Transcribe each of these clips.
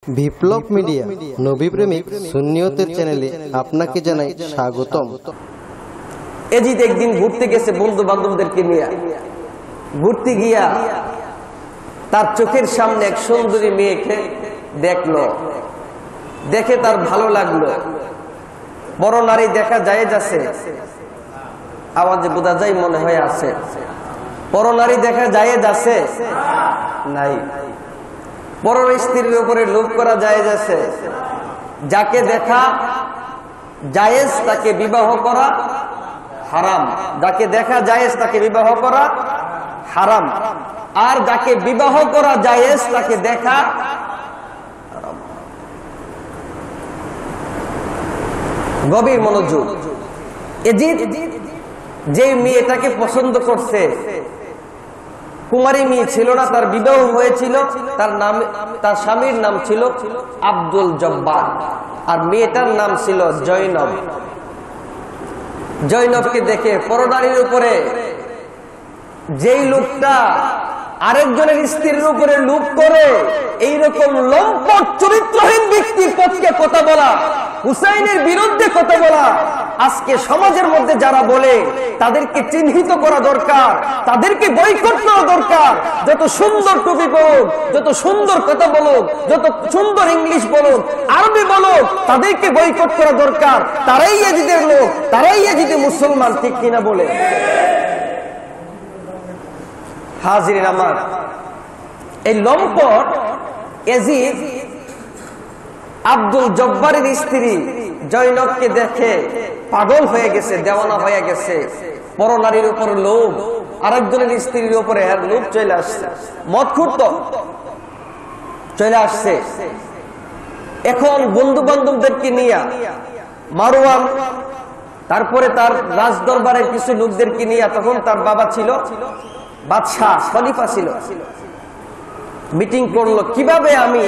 বিপ্লব media নবী প্রেমিক সুন্নিয়তের চ্যানেলে আপনাকে জানাই স্বাগতম। এজিদ একদিন ঘুরতে গেছে বন্ধু বান্ধবদেরকে নিয়ে। ঘুরতে গিয়া তার চোখের সামনে এক সুন্দরী মেয়েকে দেখলো, দেখে তার ভালো লাগলো। বড় নারী দেখা যায় যাচ্ছে, আওয়াজে বোঝা যায় মনে হয় আছে। বড় নারী দেখা যায় যাচ্ছে নাই। বড় স্ত্রীর উপরে লোভ করা যায় যাচ্ছে। যাকে দেখা জায়েজ তাকে বিবাহ করা হারাম, যাকে দেখা জায়েজ তাকে বিবাহ করা হারাম, আর যাকে বিবাহ করা জায়েজ তাকে দেখা হারাম। গভীর মনোযোগ। এজিদ যে মেয়েটাকে পছন্দ করছে, কুমারী মেয়ে ছিল না, তার বিবাহ হয়েছিল, তার স্বামীর নাম ছিল আব্দুল জব্বার, আর মেয়েটার নাম ছিল জৈনব। জৈনবকে দেখে পরনারীর উপরে যেই লোকটা আরেকজনের স্ত্রীর উপরে লোভ করে, এইরকম লম্পট চরিত্রহীন ব্যক্তির পক্ষে কথা বলা, হুসাইনের বিরুদ্ধে কথা বলা, আজকে সমাজের মধ্যে যারা বলে তাদেরকে চিহ্নিত করা দরকার, তাদেরকে বয়কট করা দরকার। যত সুন্দর টুপি পড়ুক, যত সুন্দর কথা বলুক, যত সুন্দর ইংলিশ বলুক, আরবি বলুক, তাদেরকে বয়কট করা দরকার। তারাই এজিদের লোক, তারাই এজিদে মুসলমান, ঠিক কিনা বলে? হাজিরিন আমার, এই লম্পট এজিদ আব্দুল জব্বারের স্ত্রী জৈনবকে দেখে পাগল হয়ে গেছে, দেওয়ানা হয়ে গেছে। পরনারীর উপর লোভ, আরেকজনের স্ত্রীর উপরে লোভ চলে আসছে, মদ খুঁড়ত চলে আসছে। এখন বন্ধু বান্ধবদেরকে নিয়ে মারওয়ান, তারপরে তার রাজ দরবারের কিছু লোকদেরকে নিয়ে, তখন তার বাবা ছিল বাদশাহ, খলিফা ছিল, মিটিং করলো কিভাবে আমি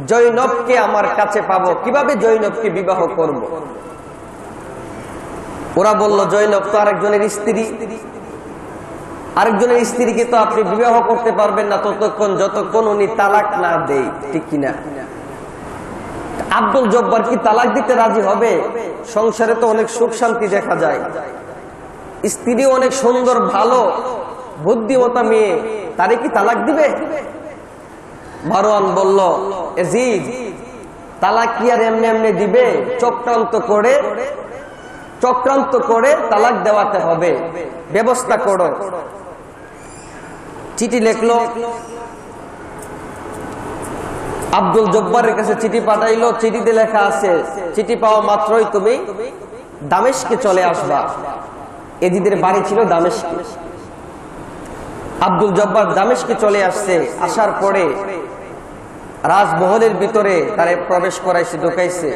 জৈনবকে আমার কাছে পাবো, কিভাবে জৈনবকে বিবাহ করব। ওরা বলল, জৈনব তো আরেকজনের স্ত্রী, আরেকজনের স্ত্রীকে তো আপনি বিবাহ করতে পারবেন না ততক্ষণ যতক্ষণ উনি তালাক না দেয়, ঠিক কিনা? আব্দুল জব্বার কি তালাক দিতে রাজি হবে? সংসারে তো অনেক সুখ শান্তি দেখা যায়, স্ত্রী অনেক সুন্দর, ভালো, বুদ্ধিমতা মেয়ে, তারে কি তালাক দিবে? মারওয়ান বলল, এজিদ তালাক কি আর এমনি এমনি দিবে? চক্রান্ত করে তালাক দেওয়াতে হবে, ব্যবস্থা করো। চিঠি লিখলো, আব্দুল জব্বারের কাছে চিঠি পাঠাইলো। চিঠিতে লেখা আছে, চিঠি পাওয়া মাত্রই তুমি দামেস্কে চলে আসবা। এজিদের বাড়ি ছিল দামেস্কে। আব্দুল জব্বার দামেস্কে চলে আসছে। আসার পরে রাজমহলের ভিতরে তারে প্রবেশ করাইছে, ঢুকাইছে।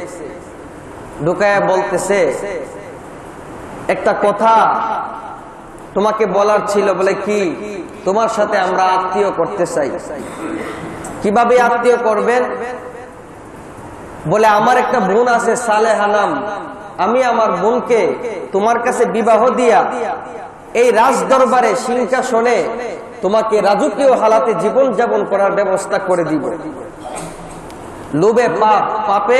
ঢুকায়া বলতেছে, একটা কথা তোমাকে বলার ছিল। বলে, কি? তোমার সাথে আমরা আত্মীয় করতে চাই। কিভাবে আত্মীয় করবেন? বলে, আমার একটা বোন আছে সালেহা নাম, আমি আমার বোনকে তোমার কাছে বিবাহ দিয়া এই রাজ দরবারে সিংহাসনে তোমাকে রাজকীয় হালাতে জীবন যাপন করার ব্যবস্থা করে দিব। লোভে পাপে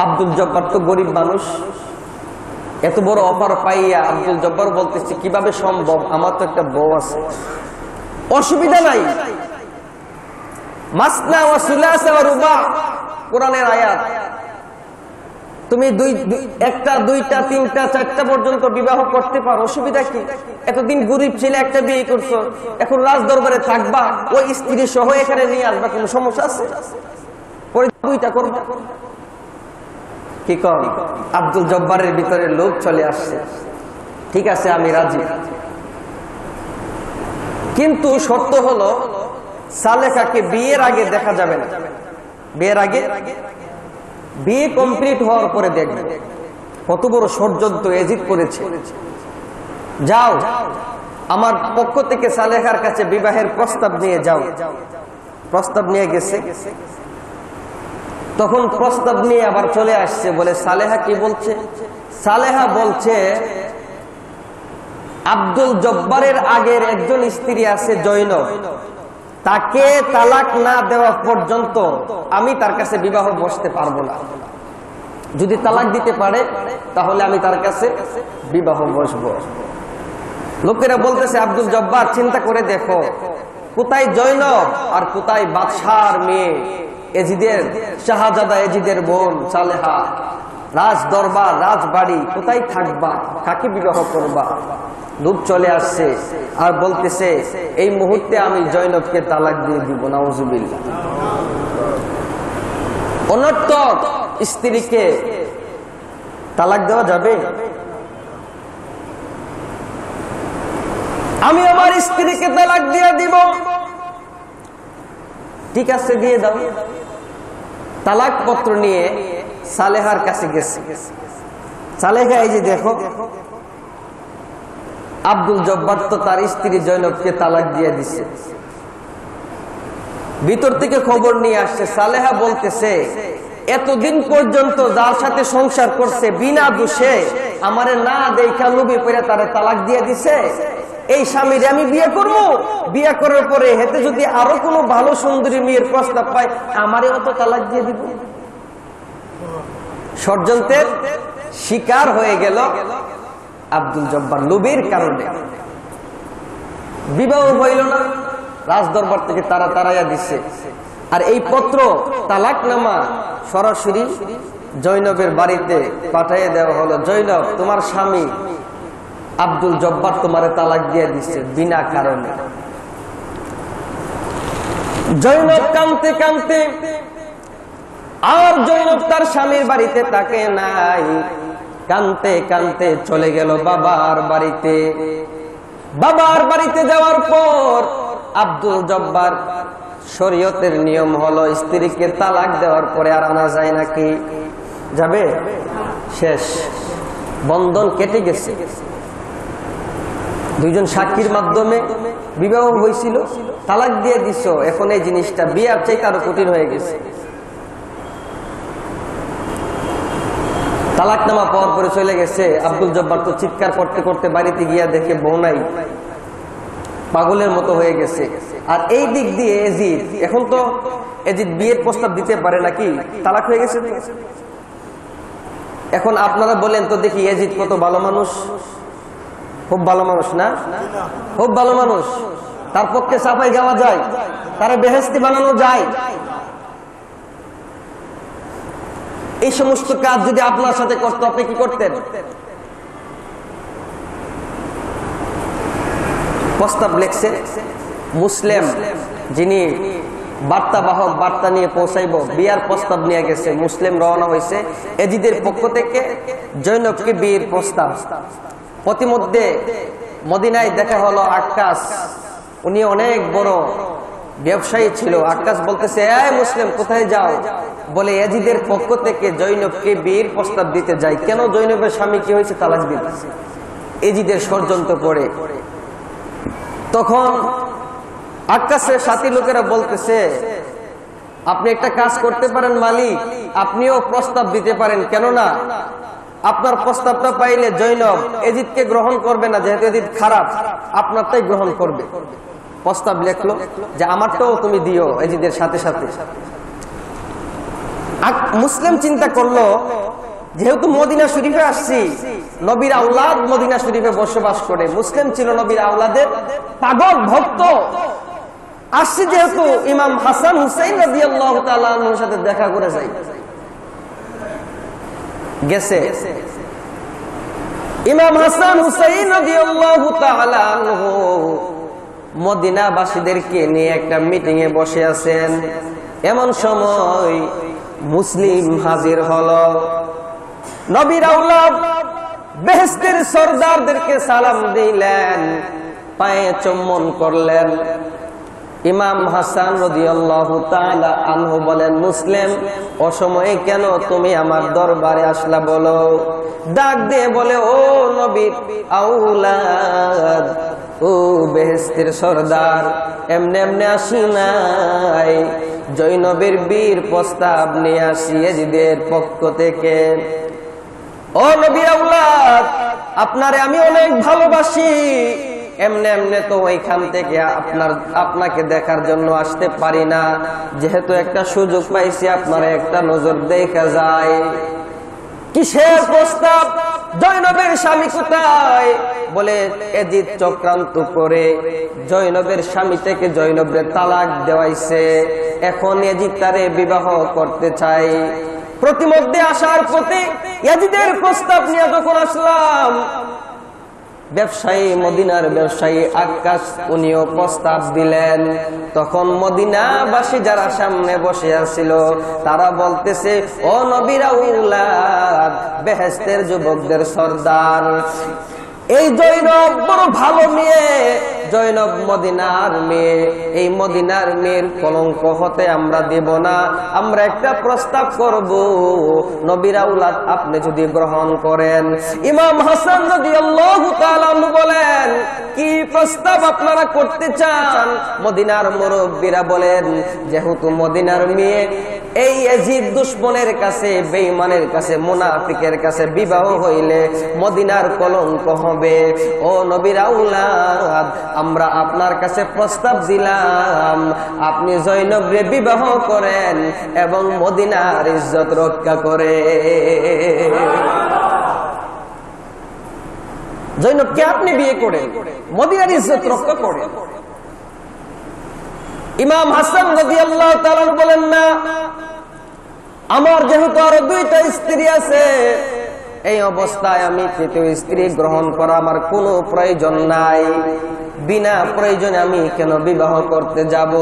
আব্দুল জব্বার তো গরিব মানুষ, এত বড় অফার পাইয়া আব্দুল জব্বার বলতেছে, কিভাবে সম্ভব? আমার তো একটা বউ আছে, অসুবিধা নাই। মাসনা ওয়া সুলাসা ওয়া রুবা, কোরআনের আয়াত। তুমি একটা, দুইটা, তিনটা, চারটা পর্যন্ত বিবাহ করতে পারো, অসুবিধা কি? এতদিন গরিব ছেলে, একটা বিয়ে করছো, এখন রাজ দরবারে থাকবা, ওই স্ত্রী সহ এখানে নিয়ে আসবা, কোন সমস্যা আছে? পরে দুইটা করবা, কি কর? আব্দুল জব্বারের ভিতরে লোক চলে আসছে, ঠিক আছে আমি রাজি, কিন্তু শর্ত হলো সালেহাকে বিয়ের আগে দেখা যাবে না। বিয়ের আগে, বিয়ে কমপ্লিট হওয়ার পরে দেখবে। কত বড় ষড়যন্ত্র এজিদ করেছে। যাও, আমার পক্ষ থেকে সালেহার কাছে বিবাহের প্রস্তাব নিয়ে যাও। প্রস্তাব নিয়ে গেছে, তখন প্রস্তাব নিয়ে আবার চলে আসছে। বলে, সালেহা কি বলছে? সালেহা বলছে, আব্দুল জব্বারের আগের একজন স্ত্রী আছে জৈনব, তাকে তালাক না দেওয়া পর্যন্ত আমি তার কাছে বিবাহ বসতে পারবো না। যদি তালাক দিতে পারে তাহলে আমি তার কাছে বিবাহ বসবো। লোকেরা বলতেছে আব্দুল জব্বার চিন্তা করে দেখো, কোথায় জৈনব আর কোথায় বাদশার মেয়ে এজিদের, শাহজাদা এজিদের বোন সালেহা, রাজ দরবার রাজবাড়ি, কোথায় থাকবা, কাকে বিবাহ করবা? লোক চলে আসছে আর বলতেছে এই মুহূর্তে আমি জৈনবকে তালাক দিয়ে দিব। নাউজুবিল্লাহ। অনর্থক স্ত্রীকে তালাক দেওয়া যাবে? আমি আমার স্ত্রীকে তালাক দিয়ে দিব। ঠিক আছে, দিয়ে দাও। তালাক পত্র নিয়ে সালেহার কাছে গেছে। সালেহা, এই যে দেখো, আব্দুল জব্বার তো তার স্ত্রী জৈনবকে তালাক দিয়ে দিছে। ভিতর থেকে খবর নিয়ে আসছে। সালেহা বলতেছে এতদিন পর্যন্ত যার সাথে সংসার করছে বিনা দোষে, আমারে না দেখা লোভে পড়ে তারে তালাক দিয়ে দিছে। এই স্বামীর আমি বিয়ে করব, বিয়ে করার পরে হেতে যদি আরো কোনো ভালো সুন্দরী মেয়ের প্রস্তাব পায় আমারে অত তালাক দিয়ে দিব। ষড়যন্ত্রের শিকার হয়ে গেল আব্দুল জব্বার লোভের কারণে। বিবাহ হইল না, রাজদরবার থেকে তারা তাড়াইয়া দিচ্ছে। আর এই পত্র তালাকনামা সরাসরি জৈনবের বাড়িতে পাঠিয়ে দেওয়া হলো। জৈনব, তোমার স্বামী আব্দুল জব্বার তোমারে তালাক দিয়ে দিচ্ছে বিনা কারণে। জৈনব কাঁদতে কাঁদতে, আর জৈনব তার স্বামীর বাড়িতে তাকে নাই, কাঁদতে কাঁদতে চলে গেল বাবার বাড়িতে। বাবার বাড়িতে যাওয়ার পর আব্দুল জব্বার, শরীয়তের নিয়ম হলো স্ত্রীকে তালাক দেওয়ার পরে আর আনা যায় নাকি? যাবে? শেষ, বন্ধন কেটে গেছে। দুইজন সাক্ষীর মাধ্যমে বিবাহ হয়েছিল, তালাক দিয়ে দিছ, এখন এই জিনিসটা বিয়ার চাইতে আরো কঠিন হয়ে গেছে। তালাকনামা পাওয়ার পরে চলে গেছে। আব্দুল জব্বার তো চিৎকার করতে করতে বাড়িতে গিয়া দেখে বউ নাই, পাগলের মতো হয়ে গেছে। আর এই দিক দিয়ে এজিদ, এখন তো এজিদ বিয়ের প্রস্তাব দিতে পারে নাকি, তালাক হয়ে গেছে। এখন আপনারা বলেন তো দেখি, এজিদ কত ভালো মানুষ? খুব ভালো মানুষ না? খুব ভালো মানুষ। তার পক্ষে সাফাই গাওয়া যায়, তারা বেহেশতি বানানো যায়। এই সমস্ত কাজ যদি আপনার সাথে করতো, আপনি কি করতেন? প্রস্তাব লেখছে মুসলিম, যিনি বার্তা বাহক, বার্তা নিয়ে পৌঁছাইব, বিয়ার প্রস্তাব নিয়ে গেছে। মুসলিম রওনা হয়েছে এজিদের পক্ষ থেকে জৈনবকে বিয়ের প্রস্তাব। প্রতিমধ্যে মদিনায় দেখা হলো আক্কাস, উনি অনেক বড় ব্যবসায়ী ছিল। আক্কাস বলতেছে, এই মুসলিম কোথায় যাও? বলে এজিদের পক্ষ থেকে জৈনবকে বিয়ের প্রস্তাব দিতে যাই। কেন? জৈনবের স্বামী কি হয়েছে? তালাক দিতেছে। এজিদের ষড়যন্ত্র করে। তখন আক্কাসের সাথী লোকেরা বলতেছে, আপনি একটা কাজ করতে পারেন মালিক, আপনিও প্রস্তাব দিতে পারেন। কেননা আপনার প্রস্তাবটা পাইলে জৈনব এজিদকে গ্রহণ করবে না, যেহেতু এজিদ খারাপ, আপনারটাই গ্রহণ করবে। প্রস্তাব লেখলো যে আমারটাও তুমি দিও এজিদের সাথে সাথে। মুসলিম চিন্তা করলো, যেহেতু মদিনা শরীফে আসছি, নবীর আওলাদ মদিনা শরীফে বসবাস করে, মুসলিম ছিল নবীর আওলাদের পাগল ভক্ত। আসছি যেহেতু, ইমাম হাসান হুসাইন রাদিয়াল্লাহু তাআলা আনহুর সাথে দেখা করে যাই। গেছে ইমাম হাসান হুসাইন রাদিয়াল্লাহু তাআলা আনহু মদিনাবাসীদেরকে নিয়ে একটা মিটিং এ বসে আছেন। এমন সময় মুসলিম হাজির হলো। নবীর আওলাদ বেহেশতের সরদারদেরকে সালাম দিলেন, পায়ে চুম্বন করলেন। ইমাম হাসান রাদিয়াল্লাহু তাআলা আনহু বলেন, মুসলিম, অসময়ে কেন তুমি আমার দরবারে আসলা বলো? ডাক দিয়ে বলে, ও নবীর আওলাদ, ও বেহেশতের সরদার, এমনে এমনে আসি নাই, জৈনবের বীর প্রস্তাব নিয়ে আসি এজিদের পক্ষ থেকে। ও নবীর আওলাদ, আপনারে আমি অনেক ভালোবাসি, এমনে এমনে তো ওইখান থেকে আপনাকে দেখার জন্য আসতে পারি না, যেহেতু একটা সুযোগ পাইছি আপনার একটা নজর দেখা যায়। কিসের প্রস্তাব? জৈনবের স্বামী কোথায়? বলে এজিদ চক্রান্ত করে জৈনবের স্বামী থেকে জৈনবের তালাক দেওয়াইছে। এখন এজিদ তারে বিবাহ করতে চাই। প্রতিমধ্যে আসার পথে এজিদের প্রস্তাব নিয়ে যখন আসলাম, ব্যবসায়ী মদিনার ব্যবসায়ী আকাশ উনিও প্রস্তাব দিলেন। তখন মদিনাবাসী যারা সামনে বসে আছিল তারা বলতেছে, ও নবীর আউলাদ, বেহেশতের যুবকদের সর্দার, এই জৈনব বড় ভালো মেয়ে, জৈনব মদিনার মেয়ে, এই মদিনার মেয়ের কলঙ্ক হতে আমরা দেব না। আমরা একটা প্রস্তাব করব, নবীর আউলাদ আপনি যদি গ্রহণ করেন। ইমাম হাসান রাদিয়াল্লাহু তাআলা আনহু বলেন, কি প্রস্তাব আপনারা করতে চান? মদিনার মুরব্বীরা বলেন, যেহেতু মদিনার মেয়ে এই ইয়াজিদ দুশমনের কাছে, বেঈমানের কাছে, মুনাফিকের কাছে বিবাহ হইলে মদিনার কলঙ্ক হবে। ও নবীর আউলাদ, আমরা আপনার কাছে প্রস্তাব দিলাম, আপনি জৈনবকে বিবাহ করেন এবং মদিনার ইজ্জত রক্ষা করে। জৈনবকে আপনি বিয়ে করেন, মদিনার ইজ্জত রক্ষা করেন। ইমাম হাসান রাদিয়াল্লাহু তাআলা বলেন, না, আমার যেহেতু আরো 2টা স্ত্রী আছে, এই অবস্থায় আমি তৃতীয় স্ত্রী গ্রহণ করা আমার কোনো প্রয়োজন নাই। বিনা প্রয়োজনে আমি কেন বিবাহ করতে যাব?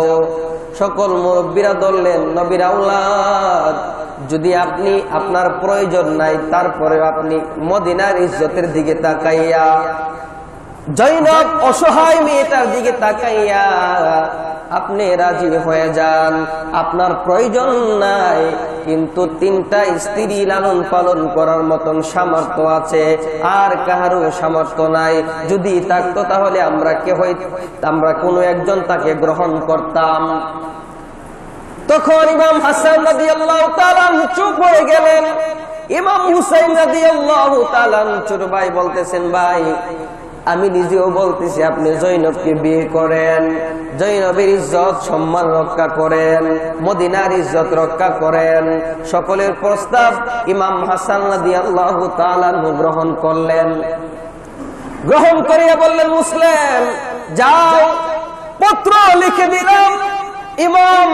সকল মুরব্বীরা বললেন, নবীর আউলাদ, যদি আপনি আপনার প্রয়োজন নাই, তারপরে আপনি মদিনার ইজ্জতের দিকে তাকাইয়া, জৈনব অসহায় মেয়েটার দিকে তাকাইয়া আপনি রাজি হয়ে যান। আপনার প্রয়োজন নাই, কিন্তু 3টা স্ত্রী লালন পালন করার মতন সামর্থ্য আছে, আর কাহারও সামর্থ্য নাই। যদি থাকতো তাহলে আমরা কোনো একজন তাকে গ্রহণ করতাম। তখন ইমাম হাসান রাদিয়াল্লাহু তাআলা চুপ হয়ে গেলেন। ইমাম হুসাইন রাদিয়াল্লাহু তাআলা ছোট ভাই বলতেছেন, ভাই আমি নিজেও বলতেছি আপনি জৈনবকে বিয়ে করেন, জৈনবের ইজ্জত সম্মান রক্ষা করেন, মদিনার ইজ্জত রক্ষা করেন। সকলের প্রস্তাব ইমাম হাসান রাদিয়াল্লাহু তাআলা গ্রহণ করলেন। গ্রহণ করিয়া বললেন, মুসলিম যাও, পত্র লিখে দিলাম ইমাম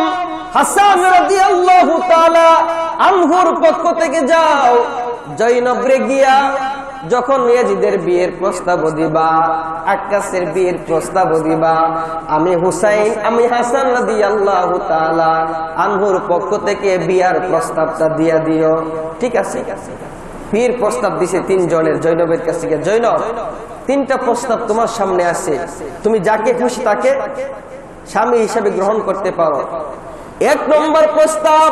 হাসান রাদিয়াল্লাহু তাআলা আনহুর পক্ষ থেকে, যাও জৈনবরে গিয়া যখন ইয়াজিদের বিয়ের প্রস্তাব দিবা, আক্কাসের বিয়ের প্রস্তাব দিবা, আমি হুসাইন, আমি হাসান রাদিয়াল্লাহু তাআলা আনহুর পক্ষ থেকে বিয়ার প্রস্তাবটা দিয়া দিও। ঠিক আছে? বিয়ের প্রস্তাব দিছে 3 জনের জৈনবের কাছে। জৈনব, 3টা প্রস্তাব তোমার সামনে আছে, তুমি যাকে খুশি তাকে স্বামী হিসেবে গ্রহণ করতে পারো। 1 নম্বর প্রস্তাব,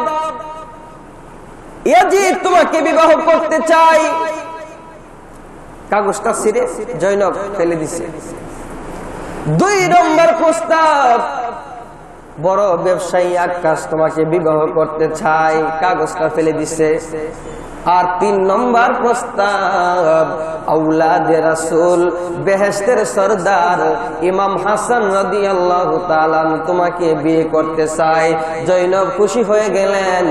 ইয়াজিদ তোমাকে বিবাহ করতে চাই। কাগজটা ছিঁড়ে জৈনব ফেলে দিছে। 2 নম্বর প্রস্তাব, বড় ব্যবসায়ী আক্কাস তোমাকে বিবাহ করতে চাই, কাগজটা ফেলে দিছে। আর 3 নম্বর প্রস্তাব, আওলাদে রাসূল, বেহেশতের সরদার ইমাম হাসান রাদিয়াল্লাহু তাআলা তোমাকে বিয়ে করতে চাই। জৈনব খুশি হয়ে গেলেন,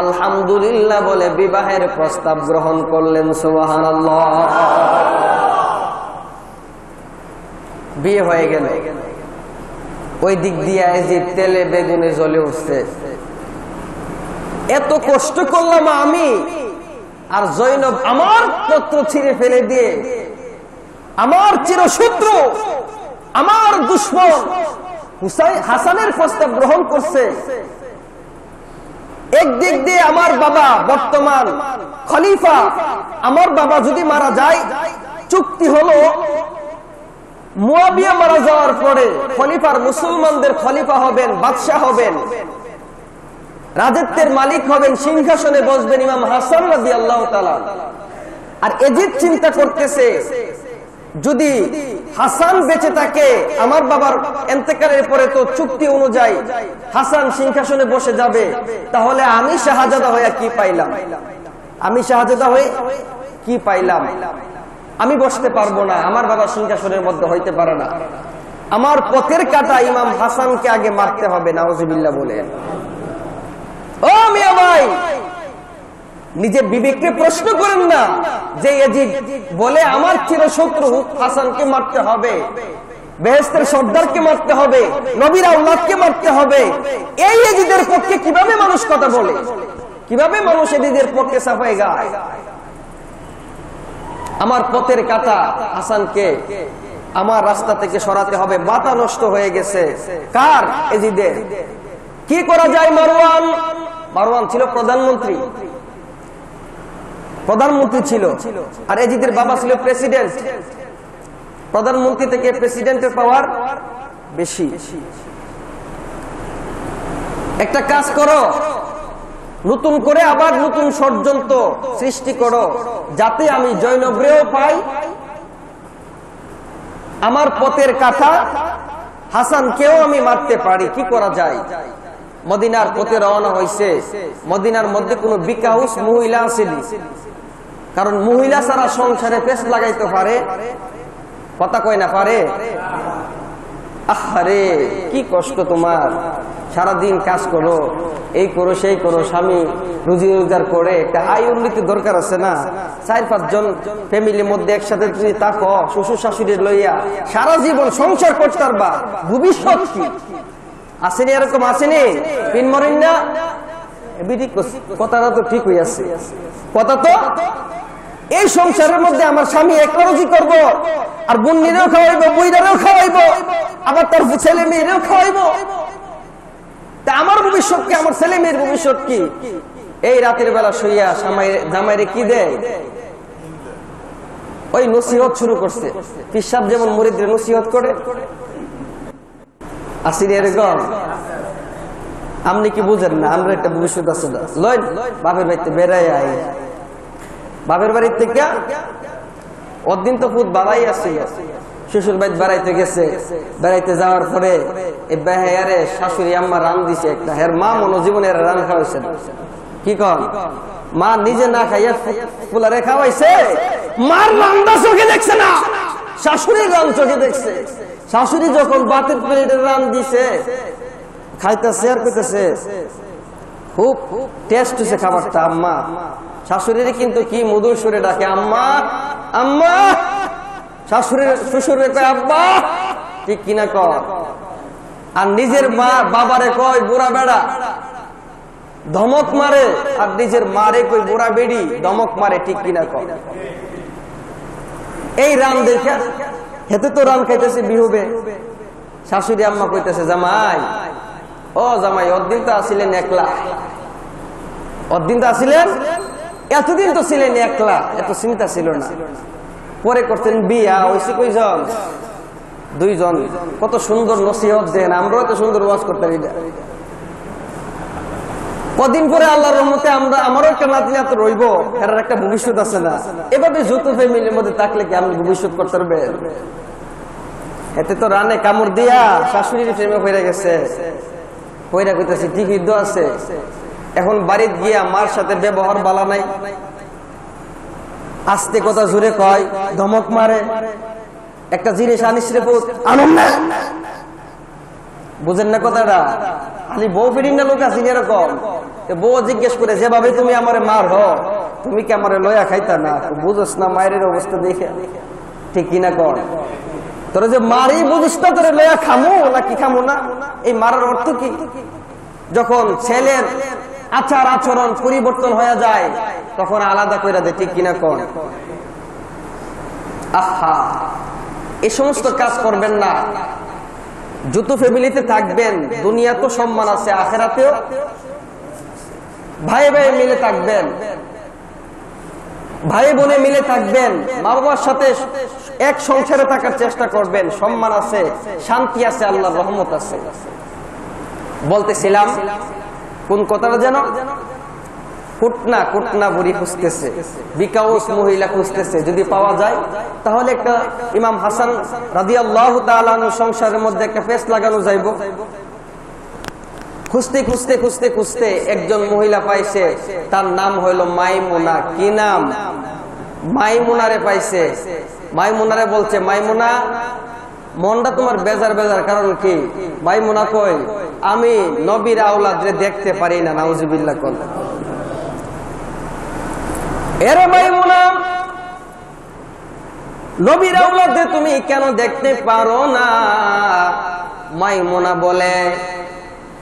আলহামদুলিল্লাহ বলে বিবাহের প্রস্তাব গ্রহণ করলেন। সুবহানাল্লাহ। বিয়ে হয়ে গেল। ওই দিক দিয়ে যে তেলে বেগুনে জ্বলে উঠছে, এত কষ্ট করলাম আমি, আর জৈনব আমার পত্র ছিঁড়ে ফেলে দিয়ে আমার চিরশত্রু, আমার দুশমন হাসানের প্রস্তাব গ্রহণ করছে। একদিক দিয়ে আমার বাবা বর্তমান খলিফা, আমার বাবা যদি মারা যায়, চুক্তি হলো মুয়াবিয়া মারা যাওয়ার পরে খলিফার, মুসলমানদের খলিফা হবেন, বাদশাহ হবেন, রাজত্বের মালিক হবেন, সিংহাসনে বসবেন ইমাম হাসান রাদিয়াল্লাহু তাআলা। আর এজিদ চিন্তা করতেছে, যদি হাসান বেঁচে থাকে, আমার বাবার ইন্তেকালের পরে তো চুক্তি অনুযায়ী হাসান সিংহাসনে বসে যাবে, তাহলে আমি শাহজাদা হয়ে কি পাইলাম? আমি শাহজাদা হয়ে কি পাইলাম? আমি বসতে পারবো না, আমার বাবা সিংহাসনের মধ্যে হইতে পারে না, আমার পথের কাটা ইমাম হাসানকে আগে মারতে হবে। নাউজুবিল্লাহ বলেন। ও মিয়া ভাই, নিজের বিবেককে প্রশ্ন করেন না যে ইয়াজিদ বলে আমার চিরশত্রু হাসানকে মারতে হবে, বেহেশতের সর্দারকে মারতে হবে, নবীর আওলাদকে মারতে হবে। এই ইয়াজিদের পক্ষে কিভাবে মানুষ কথা বলে, কিভাবে মানুষ ইয়াজিদের পক্ষে সাফাই গায়? আমার পথের কাটা হাসানকে আমার রাস্তা থেকে সরাতে হবে। মাথা নষ্ট হয়ে গেছে কার? ইয়াজিদের। কি করা যায়? মারওয়ান ছিল প্রধানমন্ত্রী ছিল, আর ইয়াজিদের বাবা ছিল প্রেসিডেন্ট। প্রধানমন্ত্রী থেকে প্রেসিডেন্টের পাওয়ার বেশি। একটা কাজ করো, নতুন করে আবার নতুন ষড়যন্ত্র সৃষ্টি করো, যাতে আমি জয়নগরেও পাই, আমার পথের কাটা হাসানকেও আমি মারতে পারি। কি করা যায়? মদিনার পথে রওনা হয়েছে। মদিনার মধ্যে কোনো বিকাউস মহিলা আসেনি, কারণ মহিলা ছাড়া সংসারে পেশ লাগাইতে পারে, কথা কয় না পারে। আহারে কি কষ্ট তোমার, সারাদিন কাজ করো, এই করো সেই করো, স্বামী রুজি রোজগার করে একটা আয় উন্নতি দরকার আছে না? 4-5 জন ফ্যামিলির মধ্যে একসাথে তুমি থাকো, শ্বশুর শাশুড়ির লইয়া সারা জীবন সংসার করতে পারবা, ভবিষ্যৎ কি? আসেনি এরকম? আসেনি? পিন মরেন না? কথাটা তো ঠিক হইয়াছে, কথা তো। এই সংসারের মধ্যে আমার স্বামী একটা রুজি করবো, আর বোনেরও খাওয়াইবো, বইরারেও খাওয়াইবো, আবার তার ছেলে মেয়েরেও খাওয়াইবো। তা আমার ভবিষ্যৎ কি? আমার ছেলে মেয়ের ভবিষ্যৎ কি? এই রাতের বেলা শুইয়া জামাইরে কি দেয়? ওই নসিহত শুরু করছে। পিসাব যেমন মুরিদদের নসিহত করে, আসিনি এরকম? আপনি কি বুঝেন না? আমরা একটা ভবিষ্যৎ আছে না, লয় বাপের বাড়িতে বেড়াই আই, বাপের বাড়ির থেকে ওদিন তো খুব বাড়াই আসছিল, শ্বশুর বাড়ি বেড়াইতে গেছে। বেড়াইতে যাওয়ার পরে এই বেহারে শাশুড়ি আম্মা রান দিছে একটা, হের মা মনোজীবনের রান খাওয়াইছে। কি কন? মা নিজে না খাইয়া ফুলারে খাওয়াইছে, মার রান্না চোখে দেখছে না, শাশুড়ির রান চোখে দেখছে। শাশুড়ি যখন বাতের প্লেটের রান দিছে, খাইতেছে আর কইতেছে খুব টেস্ট হয়েছে খাবারটা আম্মা। শাশুড়ির কিন্তু কি মধুর সুরে ডাকে, আম্মা আম্মা। শাশুড়ির শ্বশুরে কয় আব্বা, ঠিক কিনা কর। আর নিজের মা বাবারে কয় বুড়া বেড়া, ধমক মারে। আর নিজের মারে কই বুড়া বেড়ি, ধমক মারে, ঠিক কিনা কর। এই রান দেখে হেতে তো রান খাইতেছে বিহুবে। শাশুড়ি আম্মা কইতেছে জামাই, ও জামাই, অদিন তো আসিলেন একলা, অদিন তো আসিলেন, এতদিন তো ছিলেন একলা, এত চিন্তা ছিল না। পরে করতেন বিয়া, হয়েছে কয়জন? 2 জন। কত সুন্দর নসিহত দেন, আমরাও তো সুন্দর ওয়াজ করতে পারি। কদিন পরে আল্লাহর রহমতে আমারও একটা নাতি নাতি রইব, এর একটা ভবিষ্যৎ আছে না? এভাবে যৌথ ফ্যামিলির মধ্যে থাকলে কি আপনি ভবিষ্যৎ করতে পারবেন? এতে তো রানে কামড় দিয়া শাশুড়ির প্রেমে হয়ে গেছে, হইরা কইতেছে ঠিকই তো আছে। এখন বাড়িতে গিয়া মার সাথে ব্যবহার বালা নাই, আস্তে কথা জুড়ে কয়, ধমক মারে। একটা জিনিস আনিস রে পুত, আনন্দ না, বুঝেন না কথাটা? খালি বউ ফিরিং না লোক আছি এরকম। বউ জিজ্ঞেস করে, যেভাবে তুমি আমারে মার হ, তুমি কি আমারে লয়া খাইতা না? বুঝোস না মায়ের অবস্থা দেখে, ঠিক কিনা কর? তোরা যে মারি বুঝিস না, তোরে লয়া খামু নাকি খামু না? এই মারার অর্থ কি? যখন ছেলের আচার আচরণ পরিবর্তন হয়ে যায়, তখন আলাদা করে দেয়, ঠিক কিনা কর? আহা, এই সমস্ত কাজ করবেন না। যত ফ্যামিলিতে থাকবেন, দুনিয়া তো সম্মান আছে, আখেরাতেও ভাই ভাই মিলে থাকবেন, ভাই বোনে মিলে থাকবেন, মা বাবার সাথে এক সংসারে থাকার চেষ্টা করবেন। সম্মান আছে, শান্তি আছে, আল্লাহর রহমত আছে। বলতেছিলাম কোন কথাটা যেন, কুটনা বুড়ি খুঁজতেছে, বিকাউস মহিলা খুঁজতেছে। যদি পাওয়া যায় তাহলে একটা ইমাম হাসান রাদিয়াল্লাহু তাআলা আনহু সংসারের মধ্যে একটা পেশ লাগানো যাইব। খুঁজতে খুঁজতে খুঁজতে খুঁজতে একজন মহিলা পাইছে, তার নাম হইল মাইমুনা। কি নাম? মাইমুনারে পাইছে। মাইমুনারে বলছে, মাইমুনা মনটা তোমার বেজার বেজার কারণ কি? মাইমুনা কই, আমি নবীর আওলাদরে দেখতে পারি না। নাউজুবিল্লাহ কল। এরে মাইমুনা, নবীর আওলাদরে তুমি কেন দেখতে পারো না? মাইমুনা বলে,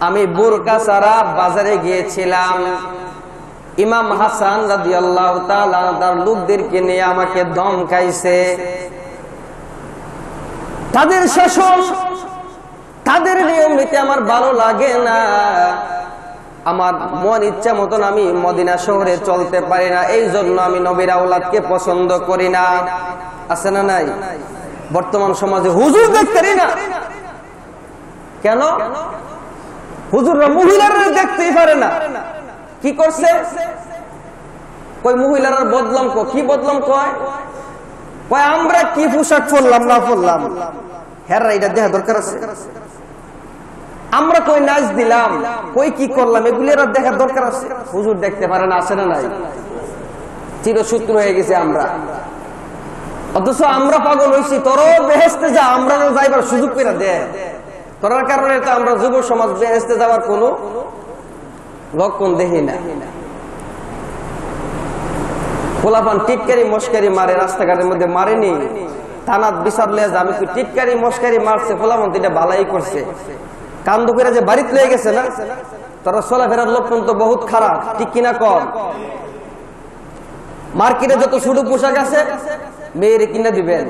আমি বোরকা ছাড়া বাজারে গিয়েছিলাম, ইমাম হাসান রাদিয়াল্লাহু তাআলা তার লোকদেরকে নিয়ে আমাকে দম খাইছে। তাদের শাসন, তাদের নিয়ম নীতি আমার ভালো লাগে না। আমার মন ইচ্ছা মতন আমি মদিনা শহরে চলতে পারি না, এই জন্য আমি নবীর আওলাদকে পছন্দ করি না। আছে না নাই? বর্তমান সমাজে হুজুর দেখতে না। কেন? হুজুররা মহিলারা দেখতেই পারে না। কি করছে? কই মহিলারা বদলাম কি বদলাম কয়? কয় আমরা কি পোশাক পরলাম না পরলাম, হ্যাঁ এটা দেখা দরকার আছে। আমরা কই নাচ দিলাম, কই কি করলাম, এগুলি আর দেখার দরকার আছে? হুজুর দেখতে পারে না। আছে না নাই? চিরশত্রু হয়ে গেছে আমরা। অথচ আমরা পাগল হয়েছি, তোরও বেহেস্তে যা, আমরা যাইবার সুযোগ পেয়ে দে। তোরার কারণে তো আমরা যুব সমাজ বেহেস্তে যাওয়ার কোন লক্ষণ দেখি না। পোলাপান টিটকারি মস্কারি মারে, রাস্তাঘাটের মধ্যে মারেনি, থানাত বিচারলে আমি তো টিটকারি মস্কারি মারছে, পোলাপান এটা বালাই করছে, কান্দ করে যে বাড়িতে লেগে গেছে না, তোরা চলাফেরার লক্ষণ তো বহুত খারাপ, ঠিক কিনা কম? মার্কেটে যত ছোট পোশাক আছে মেয়েরে কিনা দিবেন,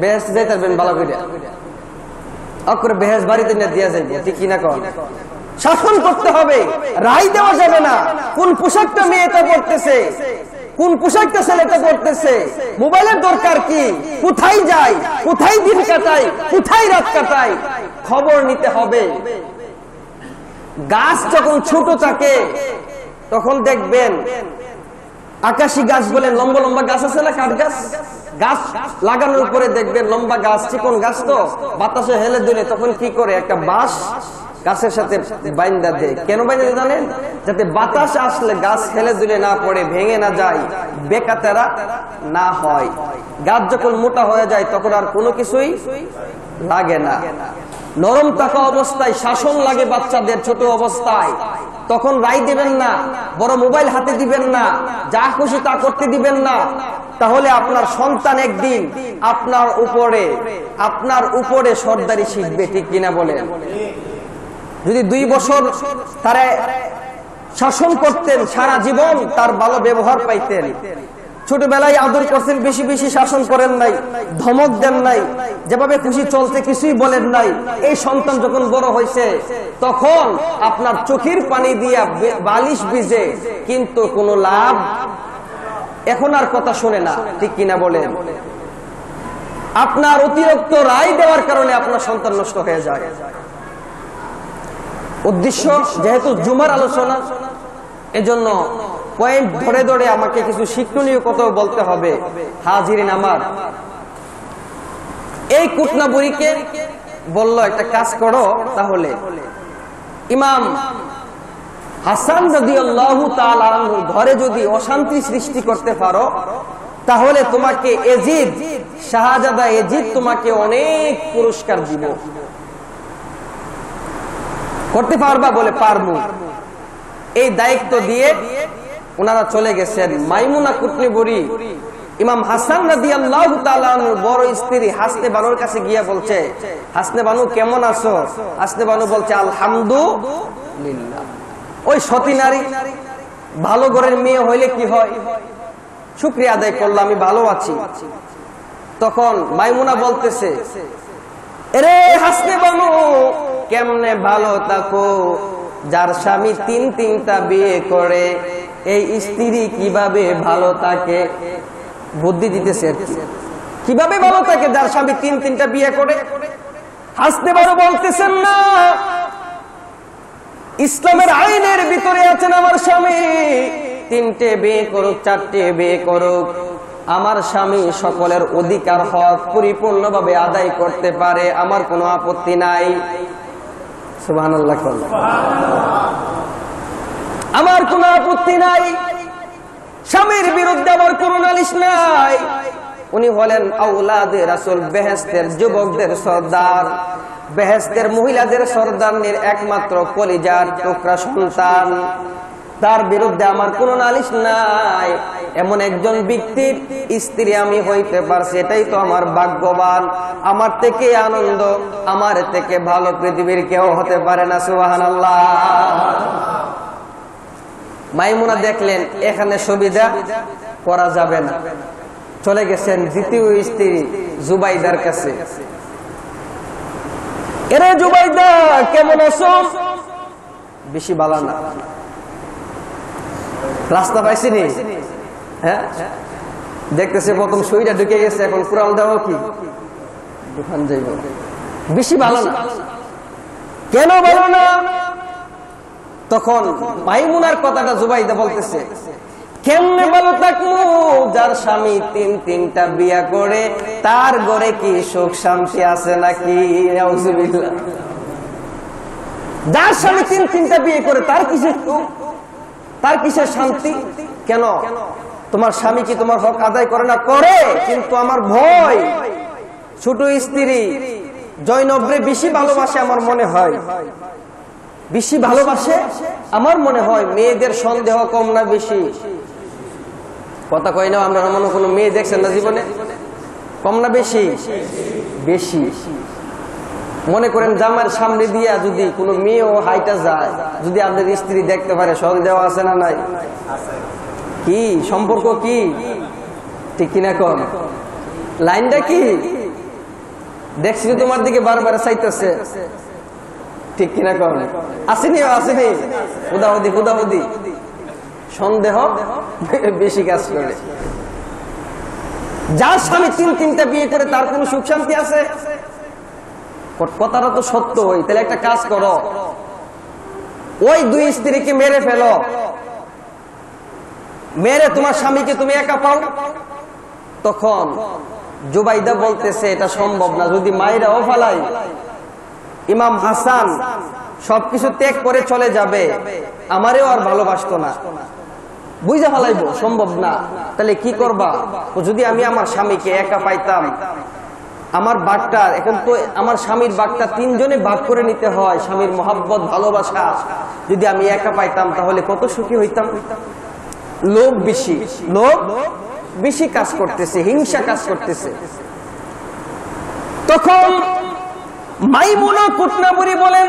বেহেশতে যাইতে পারবেন ভালো করে বেহেশ বাড়িতে নিয়ে দিয়া যাইবে, ঠিক কিনা কম? শাসন করতে হবে, রায় দেওয়া যাবে না। কোন পোশাকটা মেয়েটা পড়তেছে, কোন পোশাকটা ছেলেটা পড়তেছে, মোবাইলের দরকার কি, কোথায় যায়, কোথায় দিন কাটায়, কোথায় রাত কাটায়, খবর নিতে হবে। গাছ যখন ছোট থাকে তখন দেখবেন আকাশি গাছ বলে লম্বা লম্বা গাছ আছে না, কাঠ গাছ, গাছ লাগানোর পরে দেখবেন লম্বা গাছ, চিকন গাছ তো বাতাসে হেলে দিলে তখন কি করে, একটা বাঁশ গাছের সাথে বাইন্দা দেয়। কেন বাইন্দা দেয় জানেন? যাতে বাতাস আসলে গাছ হেলে দিলে না পড়ে, ভেঙে না যায়, বেকাতেরা না হয়। গাছ যখন মোটা হয়ে যায় তখন আর কোনো কিছুই লাগে না। নরম থাকা অবস্থায় শাসন লাগে বাচ্চাদের, ছোট অবস্থায়, তখন রায় দিবেন না, বড় মোবাইল হাতে দিবেন না, যা খুশি তা করতে দিবেন না। তাহলে আপনার সন্তান একদিন আপনার উপরে সর্দারি শিখবে, ঠিক কিনা বলেন? যদি 2 বছর তারা শাসন করতেন, সারা জীবন তার ভালো ব্যবহার পাইতেন। ছোটবেলায় আদর করছেন, বেশি বেশি শাসন করেন নাই, ধমক দেন নাই, যেভাবে খুশি চলতে কিছুই বলেন নাই। এই সন্তান যখন বড় হয়েছে তখন আপনার চোখের পানি দিয়া বালিশ ভিজে, কিন্তু কোনো লাভ, এখন আর কথা শুনে না, ঠিক কিনা বলেন? আপনার অতিরিক্ত রায় দেওয়ার কারণে আপনার সন্তান নষ্ট হয়ে যায়। উদ্দেশ্য যেহেতু জুমার আলোচনা, এজন্য পয়েন্ট ধরে ধরে আমাকে কিছু শিক্ষণীয় কথা বলতে হবে। হাজিরিন আমার, এই কুটনা বুড়িকে বলল একটা কাজ করো, তাহলে ইমাম হাসান রাদিয়াল্লাহু তাআলা আনহুর ঘরে যদি অশান্তি সৃষ্টি করতে পারো, তাহলে তোমাকে এজিদ, শাহজাদা এজিদ তোমাকে অনেক পুরস্কার দিব। করতে পারবা? বলে পারবো। এই দায়িত্ব দিয়ে ওনারা চলে গেছেন। মাইমুনা কুটনি বুড়ি ইমাম হাসান রাদিয়াল্লাহু তাআলা আনহুর বড় স্ত্রী হাসনে বানুর কাছে গিয়া বলছে, হাসনে বানু কেমন আছো? হাসনে বানু বলছে আলহামদুলিল্লাহ। ওই সতী নারী, ভালো ঘরের মেয়ে হইলে কি হয়, শুকরিয়া আদায় করলাম, আমি ভালো আছি। তখন মাইমুনা বলতেছে, এরে হাসনে বানু, কেমনে ভালো থাকো, যার স্বামী 3-3টা বিয়ে করে, এই স্ত্রী কিভাবে ভালো থাকে? বুদ্ধি দিতেছে, কিভাবে ভালো থাকে যার স্বামী 3-3টা বিয়ে করে? হাসতে পারো বলতেছেন না, ইসলামের আইনের ভিতরে আছেন আমার স্বামী 3টে বিয়ে করুক, 4টে বিয়ে করুক, আমার স্বামী সকলের অধিকার হক পরিপূর্ণভাবে আদায় করতে পারে, আমার কোনো আপত্তি নাই। সুবহানাল্লাহ। আমার কোনো আপত্তি নাই, স্বামীর বিরুদ্ধে আমার কোনো নালিশ নাই। উনি হলেন আওলাদে রাসূল, বেহেশতের যুবকদের সর্দার, বেহেশতের মহিলাদের সর্দারনির একমাত্র কলিজার টুকরা সন্তান। তার বিরুদ্ধে আমার কোনো নালিশ নাই। এমন একজন ব্যক্তির স্ত্রী আমি হইতে পারছি, এটাই তো আমার ভাগ্যবান। আমার থেকে আনন্দ, আমার থেকে ভালো পৃথিবীর কেউ হতে পারে না। সুবহানাল্লাহ। মাইমুনা দেখলেন এখানে সুবিধা করা যাবে না, চলে গেছেন দ্বিতীয় স্ত্রী জুবাইদার কাছে। এরে জুবাইদা, কেমন আছো? বেশি ভালো না। রাস্তা পাইছিনি? হ্যাঁ, দেখতেছে প্রথম সুইটা ঢুকে গেছে, এখন কুড়াল দেওয়া কি দোকান যাইব। বেশি ভালো না। কেন ভালো না? তখন মাইমুনার কথাটা জুবাইদা বলতেছে, কেমনে ভালো থাকবো যার স্বামী তিনটা বিয়া করে, তার ঘরে কি সুখ শান্তি আছে নাকি? নাউজুবিল্লাহ। যার স্বামী তিনটা বিয়ে করে তার কিসের সুখ, তার কিসের শান্তি? কেন? তোমার স্বামী কি তোমার হক আদায় করে না? করে, কিন্তু আমার ভয় ছোট স্ত্রী জয়নবরে বেশি ভালোবাসে আমার মনে হয়, বেশি ভালোবাসে আমার মনে হয়। মেয়েদের সন্দেহ কম না বেশি? কথা কই না? আমরা মনে কোনো মেয়ে দেখছেন না জীবনে? কম না বেশি? বেশি। মনে করেন জামার সামনে দিয়া যদি কোনো মেয়েও হাইটা যায়, যদি আপনার স্ত্রী দেখতে পারে, সন্দেহ আছে না নাই? কি সম্পর্ক? কি ঠিক কিনা কোন লাইনটা কি? দেখছি তোমার দিকে বারবার চাইতেছে, ঠিক কিনা কোন? আসেনি? আসেনি? হুদাহুদি হুদাহুদি সন্দেহ বেশি কাজ করে। যার স্বামী তিনটা বিয়ে করে তার কোন সুখ শান্তি আছে? কথাটা তো সত্য। তাহলে একটা কাজ করো, ওই দুই স্ত্রীকে মেরে ফেলো, মেরে তোমার স্বামীকে তুমি একা পাও। তখন জুবাইদা বলতেছে এটা সম্ভব না, যদি মায়েরাও ফালাই, ইমাম হাসান সবকিছু ত্যাগ করে চলে যাবে, আমারেও আর ভালোবাসতো না, বুঝা ফেলাইবো, সম্ভব না। তাহলে কি করবা? যদি আমি আমার স্বামীকে একা পাইতাম, আমার বাঘটা, এখন তো আমার স্বামীর বাঘটা তিনজনে ভাগ করে নিতে হয়, স্বামীর মহাব্বত ভালোবাসা, যদি আমি একা পাইতাম তাহলে কত সুখী হইতাম। লোভ বেশি, লোভ বেশি কাজ করতেছে, হিংসা কাজ করতেছে। তখন মাইমুনা কুটনাবুরি বলেন,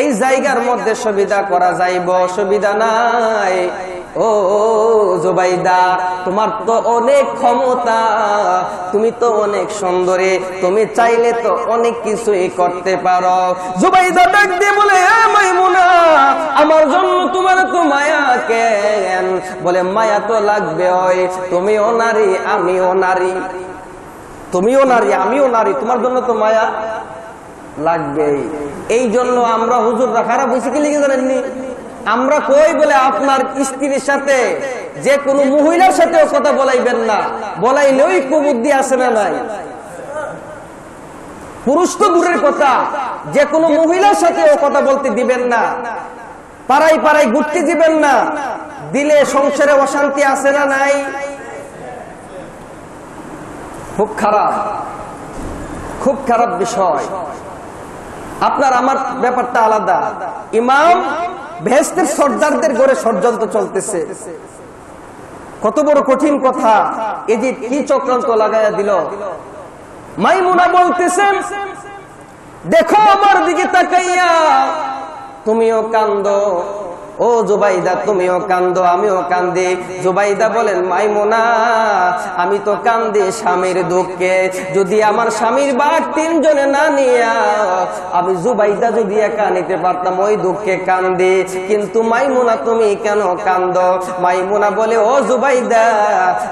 এই জায়গার মধ্যে সুবিধা করা যাইব? সুবিধা নাই। ও জুবাইদা, তোমার তো অনেক ক্ষমতা, তুমি তো অনেক সুন্দরী, তুমি চাইলে তো অনেক কিছুই করতে পারো। জুবাইদা ডাক দিয়ে বলে, মাইমুনা, আমার জন্য তোমার তো মায়া কেন? বলে, মায়া তো লাগবে, ওই তুমিও নারী আমিও নারী, তুমিও নারী আমিও নারী, তোমার জন্য তো মায়া লাগবে। এই জন্য আমরা হুজুররা খারাপ হয়েছে কি লিখে জানেননি? আমরা কই বলে আপনার স্ত্রীর সাথে যে কোনো মহিলার সাথেও কথা বলাইবেন না, বলাইলেই কুবুদ্ধি আছে না নাই? পুরুষ তো দূরের কথা, যে কোনো মহিলার সাথেও কথা বলতে দিবেন না, পাড়ায় পাড়ায় ঘুরতে দিবেন না, দিলে সংসারে অশান্তি আছে না নাই? খুব খারাপ, খুব খারাপ বিষয়। আপনার আমার ব্যাপারটা আলাদা। ইমাম বেহেশতের সর্দারদের ঘরে ষড়যন্ত্র চলতেছে, কত বড় কঠিন কথা। এই যে কি চক্রান্ত লাগাইয়া দিল। মাইমুনা বলতেছেন, দেখো আমার দিকে তাকাইয়া, তুমিও কান্দো, ও জুবাইদা তুমিও কান্দো, আমিও কান্দি। জুবাইদা বলেন, মাইমুনা, আমি তো কান্দি স্বামীর দুঃখে, যদি আমার স্বামীর বাঘ তিনজনে না নিয়া আমি জুবাইদা যদি একা নিতে পারতাম, ওই দুঃখে কান্দি। কিন্তু মাইমুনা তুমি কেন কান্দো? মাইমুনা বলে, ও জুবাইদা,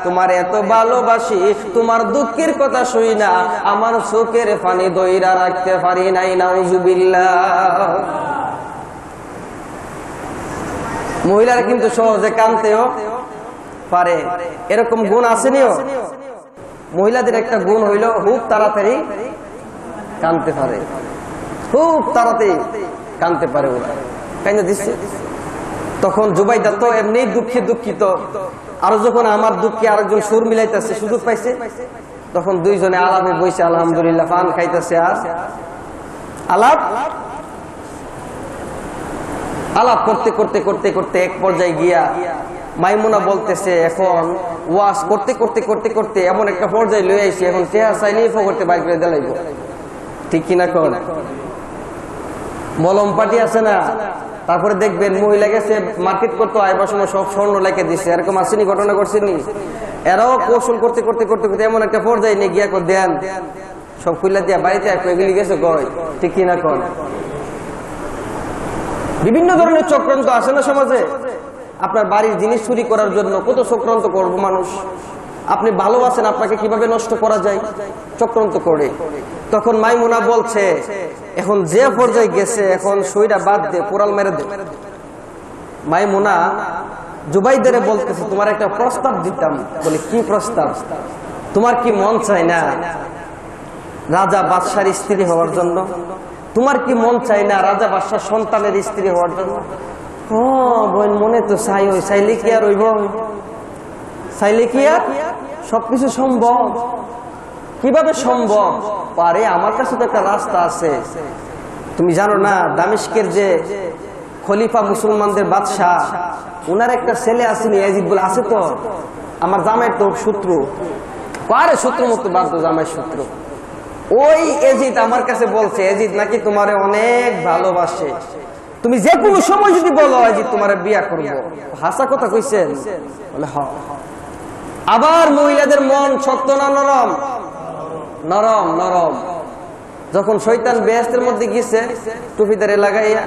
তোমার এত ভালোবাসি, তোমার দুঃখের কথা শুই না আমার চোখের পানি দইরা রাখতে পারি নাই। নাউজুবিল্লাহ। মহিলারা কিন্তু সহজে কানতেও পারে, এরকম গুণ আসেনিও। মহিলাদের একটা গুণ হইল খুব তাড়াতাড়ি কানতে পারে, খুব তাড়াতাড়ি কানতে পারে ওরা। কাইন্দা দিচ্ছে। তখন জুবাইদা তো এমনি দুঃখিত, আর যখন আমার দুঃখে আরেকজন সুর মিলাইতেছে, সুযোগ পাইছে, তখন দুইজনে আলাপে বইছে, আলহামদুলিল্লাহ পান খাইতেছে। আর আলাপ আলাপ করতে করতে করতে করতে এক পর্যায়ে গিয়া মাইমুনা বলতেছে, এখন ওয়াজ করতে করতে করতে করতে এমন একটা পর্যায়ে লয়ে আইছি, এখন টেহা চাইনি ফকরতে বাইক করে দিলাইব। ঠিক কিনা কর? মলম পাটি আছে না, তারপরে দেখবেন মহিলা গেছে মার্কেট করতে আইবার সময় সব স্বর্ণ লেখে দিচ্ছে, এরকম আসেনি, ঘটনা করছেনি? এরাও কৌশল করতে করতে করতে করতে এমন একটা পর্যায়ে নিয়ে গিয়া দেন সব খুললা দিয়া বাড়িতে এগুলি গেছে কয়। ঠিক কিনা কর? বিভিন্ন ধরনের চক্রান্ত আছে না সমাজে। আপনার বাড়ির জিনিস চুরি করার জন্য কত চক্রান্ত করবো মানুষ। আপনি ভালো আছেন, আপনাকে কিভাবে নষ্ট করা যায় চক্রান্ত করে। তখন মাইমুনা বলছে, এখন যে পর্যায়ে গেছে, এখন সইটা বাদ দে, কোরাল মেরে দে। মাইমুনা জুবাইদারে বলতেছে, তোমার একটা প্রস্তাব দিতাম। বলে, কি প্রস্তাব? তোমার কি মন চায় না রাজা বাদশার স্ত্রী হওয়ার জন্য? তোমার কি মন চায় না রাজা বাদশার সন্তানের স্ত্রী হওয়ার জন্য? ও বোন, মনে তো চাই, ওই চাইলে কি আর হইব? চাইলে কি আর সবকিছু সম্ভব? কিভাবে সম্ভব? পারে, আমার কাছে তো একটা রাস্তা আছে। তুমি জানো না, দামেস্কের যে খলিফা মুসলমানদের বাদশাহ, ওনার একটা ছেলে আসেনি, ইয়াজিদ বলে, আছে তো, আমার জামাইয়ের তো শত্রু। পারে শত্রু মতো বাধ্য, জামাইয়ের শত্রু। ওই ইয়াজিদ আমার কাছে বলছে, ইয়াজিদ নাকি তোমারে অনেক ভালোবাসে, তুমি যে কোনো সময় যদি বলো ইয়াজিদ তোমারে বিয়া করবো। হাসা কথা কইছেন? বলে হ্যাঁ। আবার মহিলাদের মন শক্ত না নরম? নরম নরম। যখন শয়তান বেহেশতের মধ্যে গেছে টুপিদারে লাগাইয়া,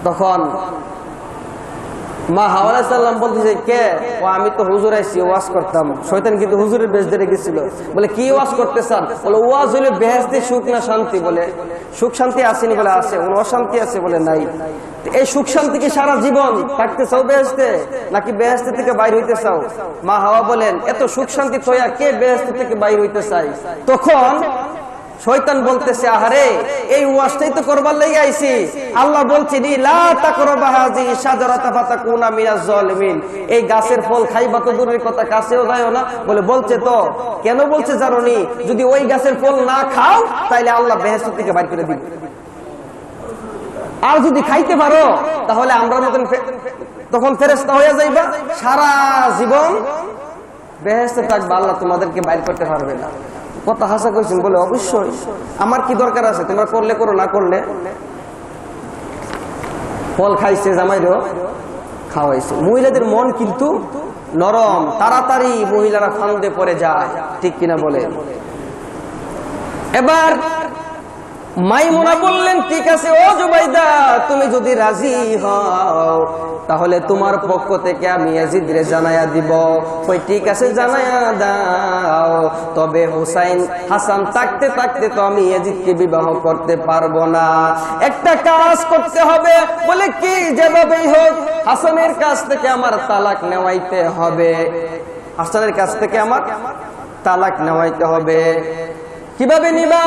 তখন মা হাওয়া আলাইহিস সালাম বলতেছে, কে? ও আমি তো হুজুর আইছি, ওয়াজ করতাম। শয়তান কিন্তু হুজুরের বেশ ধরে গেছিল। বলে, কি ওয়াজ করতে চান? বলে, ওয়াজ হইলে বেহেশতে সুখ না শান্তি? বলে, সুখ শান্তি আসেনি? বলে, আছে। অশান্তি আছে? বলে, নাই। এই সুখ শান্তি কি সারা জীবন থাকতে চাও বেহেশতে, নাকি বেহেশতে থেকে বাইর হইতে চাও? মা হাওয়া বলেন, এত সুখ শান্তি তোয়া কে বেহেশতে থেকে বাইর হইতে চাই? তখন শয়তান বলতেছে, আহারে, এই ওয়াজটাই তো করবার লাগি আইছি। আল্লাহ বলছেন, লা তাকরাবা হাযিহি শাজারাতা ফাতাকুনা মিনাজ জালিমিন। এই গাছের ফল খাইবা তো দূরের কথা, কাছেও যায়ও না। বলে, বলছে তো, কেন বলছে জানোনি? যদি ওই গাছের ফল না খাও তাহলে আল্লাহ বেহেশত থেকে বাইর করে দিবে, আর যদি খাইতে পারো তাহলে আমরা মতন তখন ফেরেশতা হয়ে যাইবা, সারা জীবন বেহেশতে থাকবা, আল্লাহ তোমাদেরকে বাইর করতে পারবে না। কত হাসা কইছেন? বলে, অবশ্যই, আমার কি দরকার আছে, তোমরা করলে করো, না করলে। ফল খাইছে, জামাইরও খাওয়াইছে। মহিলাদের মন কিন্তু নরম, তাড়াতাড়ি মহিলারা ফান্দে পড়ে যায়। ঠিক কিনা বলে? এবার মাইমুনা বললেন, ঠিক আছে ও জুবাইদা, তুমি যদি রাজি হও তাহলে তোমার পক্ষ থেকে আমি ইয়াজিদরে জানায়া দিব। কই, ঠিক আছে, জানায়া দাও, তবে হুসাইন হাসান থাকতে থাকতে তো আমি ইয়াজিদকে বিবাহ করতে পারবো না, একটা কাজ করতে হবে। বলে, কি? যেভাবেই হোক হাসানের কাছ থেকে আমার তালাক নেওয়াইতে হবে। হাসানের কাছ থেকে আমার তালাক নেওয়াইতে হবে। কিভাবে নিবা?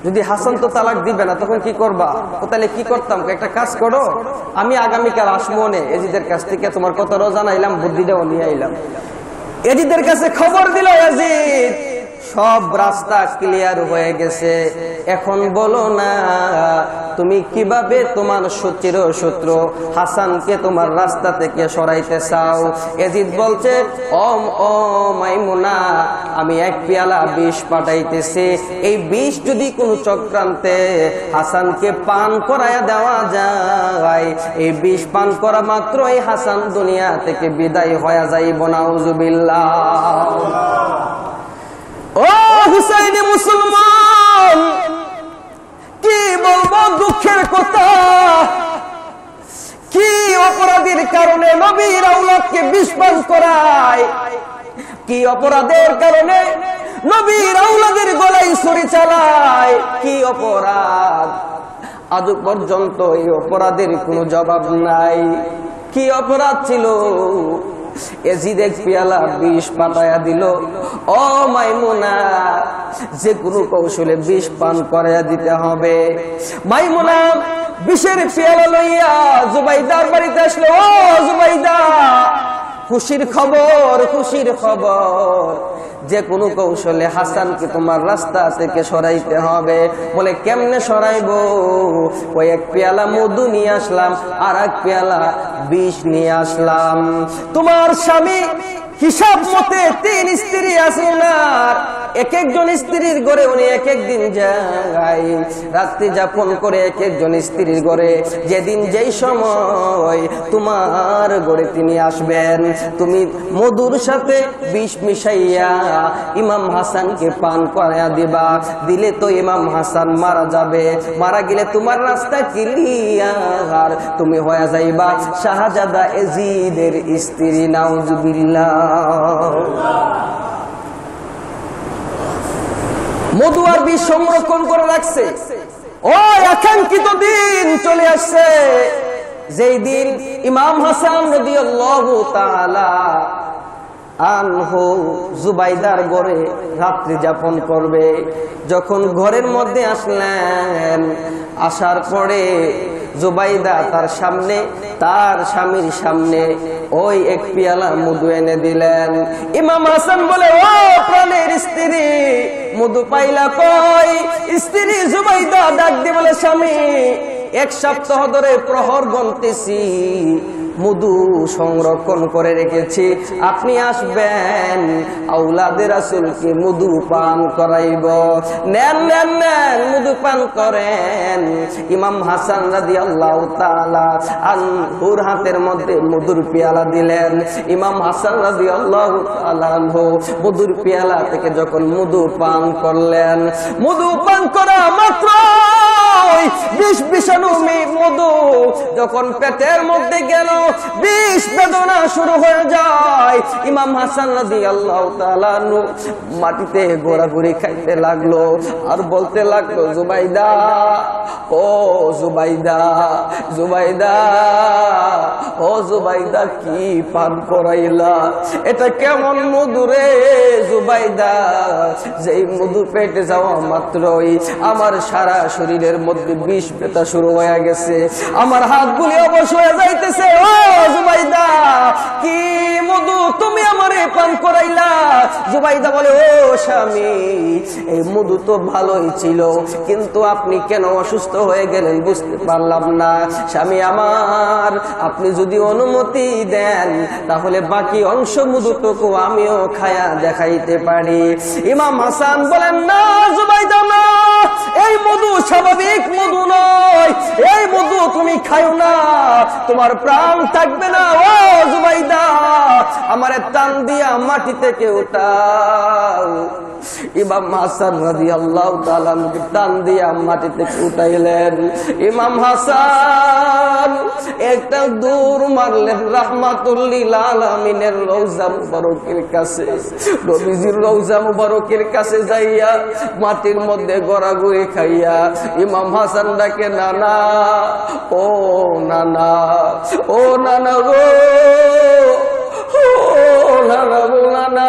যদি হাসান তো তালাক দিবে না, তখন কি করবা? তাহলে কি করতাম? একটা কাজ করো, আমি আগামীকাল আসবো নে ইয়াজিদের কাছ থেকে, তোমার কথাটাও জানাইলাম, বুদ্ধিটাও নিয়ে আইলাম। ইয়াজিদের কাছে খবর দিল, ইয়াজিদ সব রাস্তা ক্লিয়ার হয়ে গেছে, এখন বলো না তুমি কিভাবে তোমার শত্রু হাসানকে তোমার রাস্তা থেকে সরাইতে চাও? ইয়াজিদ বলছে, ও মাইমুনা, আমি এক পেয়ালা বিষ পাঠাইতেছি, এই বিষ যদি কোনো চক্রান্তে হাসানকে পান করায়া দেওয়া যায়, এই বিষ পান করা মাত্রই হাসান দুনিয়া থেকে বিদায় হয়ে যাইব, নাউজুবিল্লাহ। ও হুসাইনি মুসলমান, কি বলবো দুঃখের কথা, কি অপরাধের কারণে নবীর আওলাদকে বিষ পান করায়, কি অপরাধের কারণে নবীর আওলাদের গলায় ছুরি চালায়, কি অপরাধ? আজ পর্যন্ত এই অপরাধের কোনো জবাব নাই। কি অপরাধ ছিল? ইয়াজিদ এক পেয়ালা বিষ পাঠায়া দিল। ও মাইমুনা, যে কোনো কৌশলে বিষ পান করাইয়া দিতে হবে। মাইমুনা বিষের পেয়ালা লইয়া জুবাইদার বাড়িতে আসলো। ও জুবাইদা, খুশির খবর, যে কোনো কৌশলে হাসানকে তোমার রাস্তা থেকে সরাইতে হবে। বলে কেমনে সরাইবো? কয়েক পেয়ালা মধু নিয়ে আসলাম, আর এক পেয়ালা বিষ নিয়ে আসলাম। তোমার স্বামী হিসাব মতে 3 স্ত্রী আছে ওনার, এক একজন স্ত্রীর ঘরে উনি এক এক দিন যায়, রাত্রি যাপন করে এক একজন স্ত্রীর ঘরে। যেদিন যেই সময় তোমার ঘরে তিনি আসবেন, তুমি মধুর সাথে বিষ মিশাইয়া ইমাম হাসানকে পান করাইয়া দিবা। দিলে তো ইমাম হাসান মারা যাবে, মারা গেলে তোমার রাস্তা ক্লিয়ার, তুমি হয়ে যাইবা শাহজাদা এজিদের স্ত্রী। নাউজুবিল্লাহ। মধু আর বিষ সংরক্ষণ করে রাখছে। ওই আকাঙ্ক্ষিত দিন চলে আসছে, যেই দিন ইমাম হাসান রাদিয়াল্লাহু তাআলা আনহু জুবাইদার ঘরে রাত্রি যাপন করবে। যখন ঘরের মধ্যে আসলেন, আসার পরে জুবাইদা তার সামনে, তার স্বামীর সামনে ওই এক পেয়ালা মধু এনে দিলেন। ইমাম হাসান বলে, ও প্রাণের স্ত্রী, মধু পাইলা কই? স্ত্রী জুবাইদা ডাক দিয়ে বলে, স্বামী, 1 সপ্তাহ ধরে প্রহর গণতেছি, মধু সংরক্ষণ করে রেখেছি, আপনি আসবেন, আওলাদে রাসূলকে মধু পান করাইব। নেন নেন নেন, মধু পান করেন। ইমাম হাসান রাদিয়াল্লাহু তাআলা আনহুর হাতের মধ্যে মধুর পেয়ালা দিলেন। ইমাম হাসান রাদিয়াল্লাহু তাআলা আনহু মধুর পেয়ালা থেকে যখন মধু পান করলেন, মধু পান করা মাত্র বিষ বিষাণু মধু যখন পেটের মধ্যে গেল, বিষ বেদনা শুরু হয়ে যায়। ইমাম হাসান রাদিয়াল্লাহু তাআলা মাটিতে ঘোরাঘুরি খাইতে লাগলো, আর বলতে লাগলো, জুবাইদা, ও জুবাইদা, জুবাইদা, ও জুবাইদা, কি পান করাইলা? এটা কেমন মধু রে জুবাইদা? যেই মধু পেটে যাওয়া মাত্রই আমার সারা শরীরের মধ্যে বিষ ব্যথা শুরু হয়ে গেছে, আমার হাতগুলি অবশ হয়ে যাইতেছে। ও জুবাইদা, কি মধু তুমি আমারে পান করাইলা? জুবাইদা বলে, ও স্বামী, এই মধু তো ভালোই ছিল, কিন্তু আপনি কেন অসুস্থ হয়ে গেলেন বুঝতে পারলাম না। স্বামী আমার, আপনি যদি অনুমতি দেন তাহলে বাকি অংশ মধুটুকু আমিও খায়া দেখাইতে পারি। ইমাম হাসান বলেন, না জুবাইদা, না, এই মধু স্বাভাবিক মধু নয়, এই মধু তুমি খাও না, তোমার প্রাণ থাকবে না। ও জুবাইদা, আমারে টান দিয়া মাটি থেকে উঠাও। ইমাম হাসান রাদিয়াল্লাহু তাআলা টান দিয়া মাটি থেকে উঠাইলেন। ইমাম হাসান একটা দূর মারলেন রাহমাতুল লিল আলামিনের রওজা মুবারকের কাছে। নবীজির রওজা মুবারকের কাছে যাইয়া মাটির মধ্যে গড়াগড়ি খাইয়া ইমাম হাসান ডাকে, নানা, ও নানা, ও নানা গো, ও নানা গো, নানা,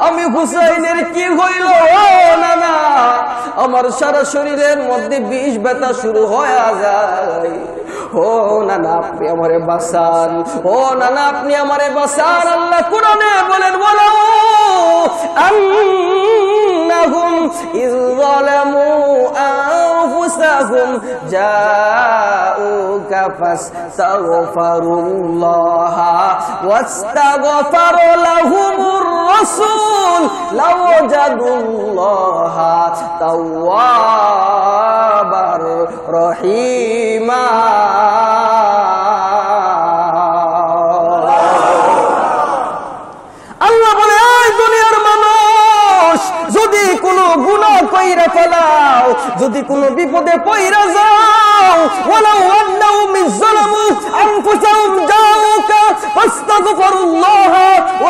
আমি হুসাইনের কি হইল? ও নানা, আমার সারা শরীরের মধ্যে বিষ ব্যথা শুরু হয়ে যায়। ও নানা, আপনি আমারে বাঁচান, ও নানা, আপনি আমারে বাঁচান। আল্লাহ কোরআনে বলেন, বলো আন্নাহুম ইয যালামু আনফুসাহুম জাউকা ফাস্তাগফিরুল্লাহ ওয়াস্তাগফার লাহুমুর রাসূল লাওয়াজাদুল্লাহ তাওয়াবার রহিমা। আল্লাহ বলে, এই দুনিয়ার মানুষ যদি কোনো গুনাহ কইরা ফেলাও, যদি কোনো বিপদে পইরা যাও, ওয়ালাউ আন্নাহুম যালামু আনফুসাহুম জাউকা ফাস্তাগফিরুল্লাহ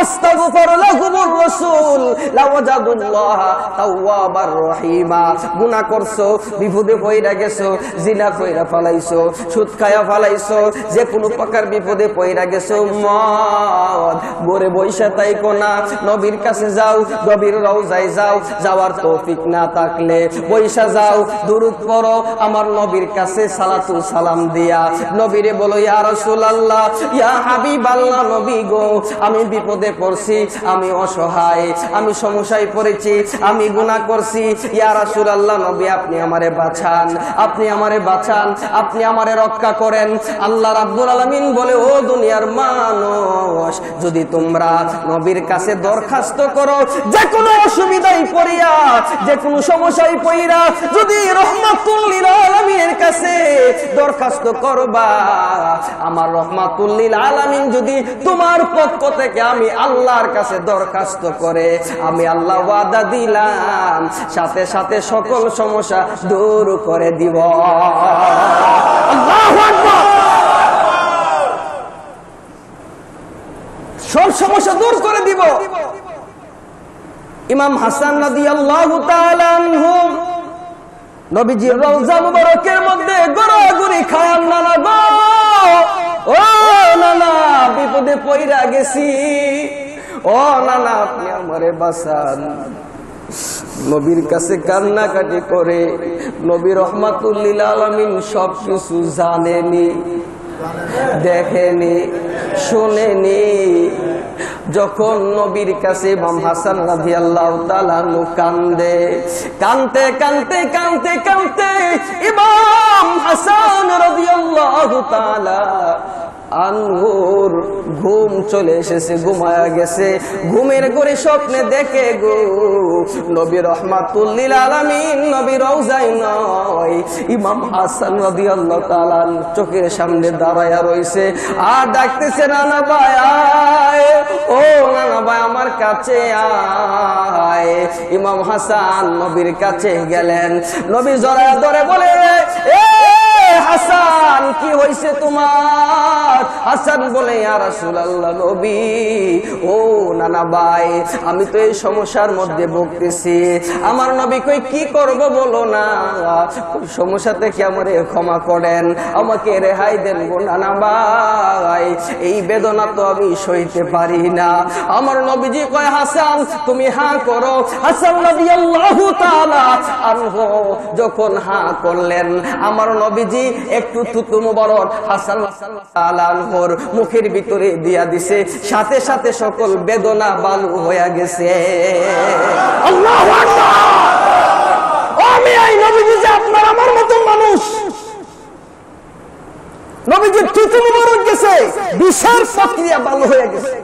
ওয়াস্তাগফার লাহুমুর রাসূল লাওয়াজাদুল্লাহা তাওয়াবার রহিমা। গুনাহ করছো, বিপদে পইরা গেছো, জিনা কইরা ফলাইছো, সুদ খায়া ফলাইছো, যে কোনো প্রকার বিপদে পইরা গেছো, মত গরে বইসা তাইকো না, নবীর কাছে যাও, নবীর রওজায় যাও, যাওয়ার তৌফিক না থাকলে বইসা যাও, দুরূদ পড়ো আমার নবীর কাছে সালাতু সালাম দিয়া, নবীরে বলো ইয়া রাসূলুল্লাহ, ইয়া হাবিবাল্লাহ, নবী গো আমি বিপদে পড়ছি, আমি অসহায়, আমি সমস্যায় পড়েছি, আমি গুনাহ করছি, ইয়া রাসূলুল্লাহ নবী আপনি আমারে বাঁচান, আপনি আমারে বাঁচান, আপনি আমারে রক্ষা করেন। আল্লাহ রাব্বুল আলামিন বলে ও দুনিয়ার মানুষ, যদি তোমরা নবীর কাছে দরখাস্ত করো, যে কোনো অসুবিধায় পড়িয়া, যে কোনো সমস্যায় পড়িয়া যদি রহমাতুল লিল আলামিনের কাছে দরখাস্ত করবা, আমার রহমাতুল লিল আলামিন যদি তোমার পক্ষ থেকে আমি আল্লাহর কাছে দরখাস্ত করে, আমি আল্লাহ ওয়াদা দিলাম সাথে সাথে সকল সমস্যা দূর করে দিব। আল্লাহু আকবার। সব সমস্যা দূর করে দিব। ইমাম হাসান রাদিয়াল্লাহু তাআলা আনহু নবীজির রওজা মুবারকের মধ্যে গড়াগড়ি খায়, নানা গো, ও নানা বিপদে পইরা গেছি, ও নানা আপনি আমারে বাঁচান। নবীর কাছে কান্নাকাটি করে, নবী রাহমাতুল লিল আলামিন সবকিছু জানেনি, দেখেনি, শুনেনি। যখন নবীর কাছে ইমাম হাসান রাদিয়াল্লাহু তাআলা কান্দে, কানতে কানতে কানতে কানতে ইমাম হাসান রাদিয়াল্লাহু তাআলা আনহুর ঘুম চলে এসেছে, ঘুমায়া গেছে। ঘুমের ঘরে স্বপ্নে দেখে গো নবী রাহমাতুল লিল আলামিন নবী রওজায় নয়, ইমাম হাসান রাদিয়াল্লাহু তাআলা চোখের সামনে দাঁড়ায়া রইছে আর ডাকতেছে, নানা ভাই আয়, ও নানা ভাই আমার কাছে আয়। ইমাম হাসান নবীর কাছে গেলেন, নবী জড়ায়া ধরে বলে, এ হাসান কি হইছে তোমার? হাসান বলে, ইয়া রাসূলুল্লাহ নবী, ও নানা ভাই আমি তো এই সমস্যার মধ্যে ভুগতেছি, আমার নবী কই কি করব বলো না, সমস্যা থেকে আমারে ক্ষমা করেন, আমাকে রেহাই দেন গো নানা ভাই, এই বেদনা তো আমি সইতে পারি না। আমার নবীজি কয়, হাসান তুমি হ্যাঁ করো। হাসান রাদিয়াল্লাহু তাআলা আনহু যখন হ্যাঁ করলেন, আমার নবীজি একটু থুতু মুবারক হাসান তাআলা আনহুর মুখের ভিতরে দিয়া দিছে, সাথে সাথে সকল বেদনা বালু হয়ে গেছে। আল্লাহু আকবার। আমি এই নবীজি যে আপনার আমার মতো মানুষ, নবীজির থুতু মুবারক গেছে, বিশাল প্রক্রিয়া বালু হয়ে গেছে।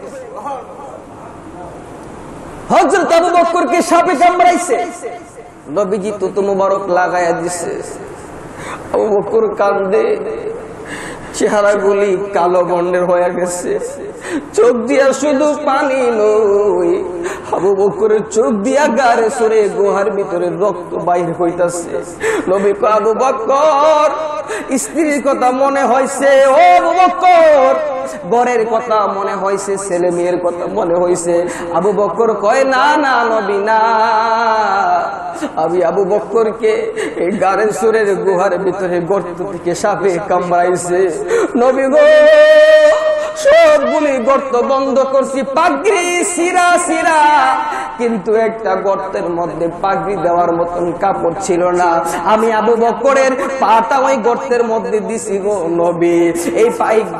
হযরত আবু বকরকে সাপে কামড়াইছে, নবীজি থুতু মুবারক লাগায়া দিছে। আবু বকর কান্দে, চেহারাগুলি কালো বর্ণের হয়ে গেছে, চোখ দিয়া শুধু পানি নই, আবু বকরের চোখ দিয়া গারে সরে গুহার ভিতরে রক্ত বাইর হইতাছে। নবী কয়, আবু বকর স্ত্রীর কথা মনে হইছে, ও আবু বকর ঘরের কথা মনে হইছে, ছেলে মেয়ের কথা মনে হইছে। আবু বকর কয়, না না নবী না, আমি আবু বকরকে এই গারের সুরের গুহার ভিতরে গর্ত থেকে সাপে কামড়াইছে। নবী গো সবগুলি গর্ত বন্ধ করছি, পাগড়ি সিরা সিরা, কিন্তু একটা গর্তের মধ্যে পাগড়ি দেওয়ার মতন কাপড় ছিল না। আমি আবু বকরের পাটা ওই গর্তের মধ্যে দিছি গো নবী। এই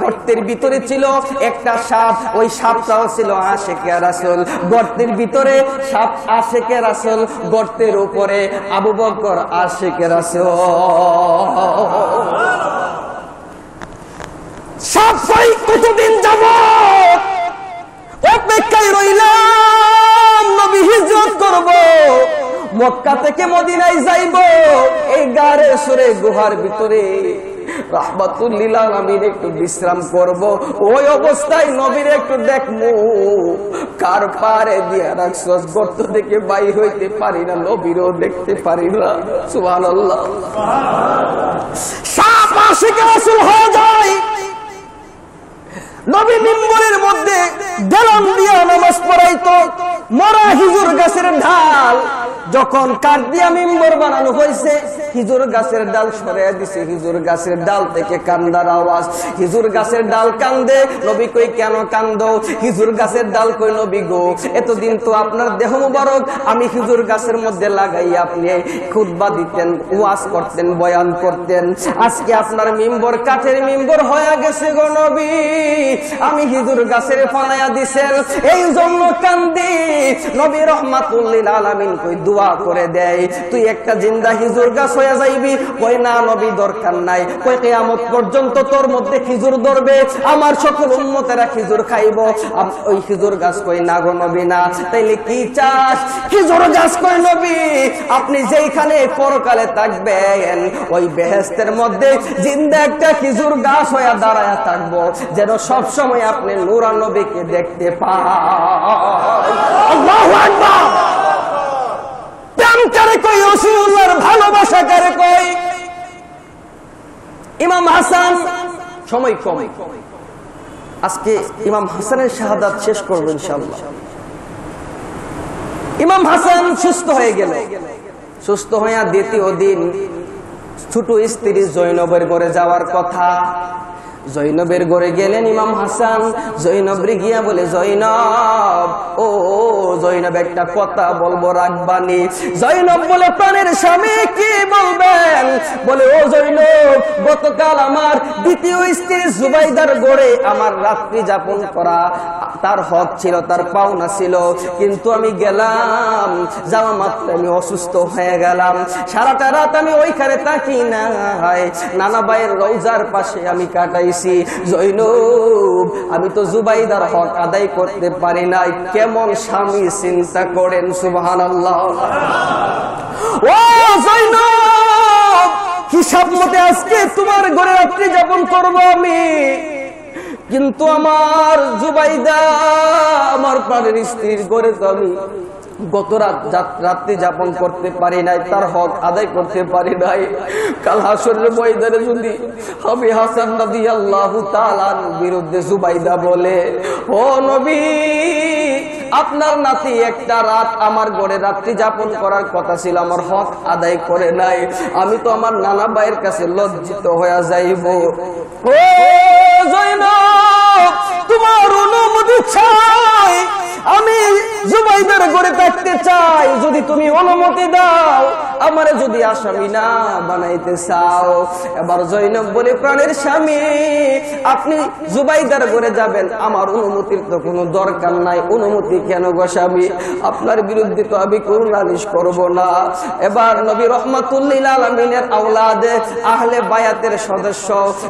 গর্তের ভিতরে ছিল একটা সাপ, ওই সাপটাও ছিল আশিকে রাসূল। গর্তের ভিতরে সাপ আশিকে রাসূল, গর্তের উপরে আবু বকর আশিকে রাসূল। সাপ পাই কতদিন যাবত অপেক্ষায় রইলাম, নবী হিজরত করব, মক্কা থেকে মদিনায় যাইব, এই গারে সুরে গুহার ভিতরে রাহমাতুল লিল আলামিন একটু বিশ্রাম করব, ওই অবস্থায় নবীর একটু দেখমু, কার পারে দিয়া রাখছস, গর্ত থেকে বাইর হইতে পারি না, নবীরও দেখতে পারি না। সুবহানাল্লাহ। সাপ আশিকে রাসূল হয়ে যায়। নবী মিম্বরের মধ্যে গেলাম দিয়া নামাজ পড়াইতো। মরা হিজুর গাছের ঢাল যখন কাঠ দিয়া মিম্বর বানানো হয়েছে, হিজুর গাছের ডাল সরিয়ে দিছে, হিজুর গাছের ডাল থেকে কান্দার আওয়াজ। হিজুর গাছের ডাল কান্দে। নবী কই কেন কান্দো? হিজুর গাছের ডাল কই নবী গো, এতদিন তো আপনার দেহ মুবারক আমি হিজুর গাছের মধ্যে লাগাই আপনি খুতবা দিতেন, ওয়াজ করতেন, বয়ান করতেন। আজকে আপনার মিম্বর কাঠের মিম্বর হয়ে গেছে গো নবী, আমি হিজুর গাছের ফালাইয়া দিছেন, এই জন্য কান্দি। নবী রাহমাতুল লিল আলামিন কই দোয়া করে দেয়, তুই একটা জিন্দা হিজুর গাছ হয়ে যাইবি। কই না নবী দরকার নাই, কই কিয়ামত পর্যন্ত তোর মধ্যে খিজুর ধরবে, আমার সকল উম্মতেরা খিজুর খাইব। ওই খিজুর গাছ কই না গো নবী না। তাইলে কি চাস? খিজুর গাছ কই নবী আপনি যেইখানে পরকালে থাকবেন ওই বেহেশতের মধ্যে জিন্দা একটা খিজুর গাছ হয়ে দাঁড়ায়া থাকবো, যেন সব সময় আপনি নূরা নবীকে দেখতে পান। আল্লাহু আকবার। প্রেম কারে কই, রাসূলুল্লাহর ভালোবাসা কারে কই? ইমাম হাসান, সময় কম, আজকে ইমাম হাসানের শাহাদাত শেষ করব ইনশাআল্লাহ। ইমাম হাসান সুস্থ হয়ে গেল। সুস্থ হইয়া দ্বিতীয় দিন ছোট স্ত্রী জৈনবের ঘরে যাওয়ার কথা। জৈনবের ঘরে গেলেন ইমাম হাসান। জৈনবরে গিয়া বলে, জৈনব, ও জৈনব একটা কথা বলবো রাখবানি। জৈনব বলে, প্রাণের স্বামী কি বলবেন? বলে, ও জৈনব, গতকাল আমার দ্বিতীয় স্ত্রী জুবাইদার ঘরে আমার রাত্রি যাপন করা তার হক ছিল, তার পাওনা ছিল, কিন্তু আমি গেলাম, যাওয়া মাত্র আমি অসুস্থ হয়ে গেলাম। সারাটা রাত আমি ওইখানে থাকি না, নানা ভাইয়ের রওজার পাশে আমি কাটাইছি। জৈনব, আমি তো জুবাইদার হক আদায় করতে পারি নাই। কেমন স্বামী চিন্তা করেন, সুবহানাল্লাহ। ও জৈনব, হিসাব মতে আজকে তোমার ঘরে রাত্রি যাপন করবো আমি, কিন্তু আমার জুবাইদা, আমার প্রাণের স্ত্রীর ঘরে তো আমি গত রাত্রি যাপন করতে পারি নাই, তার হক আদায় করতে পারি নাই। কাল হাসরের ময়দানে যদি আমি হাসান রাদিয়াল্লাহু তাআলার বিরুদ্ধে জুবাইদা বলে, ও নবী, আপনার নাতি একটা রাত আমার ঘরে রাত্রি যাপন করার কথা ছিল, আমার হক আদায় করে নাই, আমি তো আমার নানা ভাইয়ের কাছে লজ্জিত হয়ে যাইব। ও জৈনব, তোমার অনুমতি চাই, আমি জুবাইদার ঘরে থাকতে চাই। যদি তুমি অনুমতি দাও, আমারে যদি আসামি না বানাইতে চাও। এবার জৈনব বলে, প্রাণের স্বামী, আপনি জুবাইদার ঘরে যাবেন, আমার অনুমতির তো কোনো দরকার নাই। অনুমতি কেন গো স্বামী? আপনার বিরুদ্ধে তো আমি কোনো নালিশ করব না। এবার নবী রাহমাতুল লিল আলামিনের আওলাদে আহলে বায়াতের সদস্য,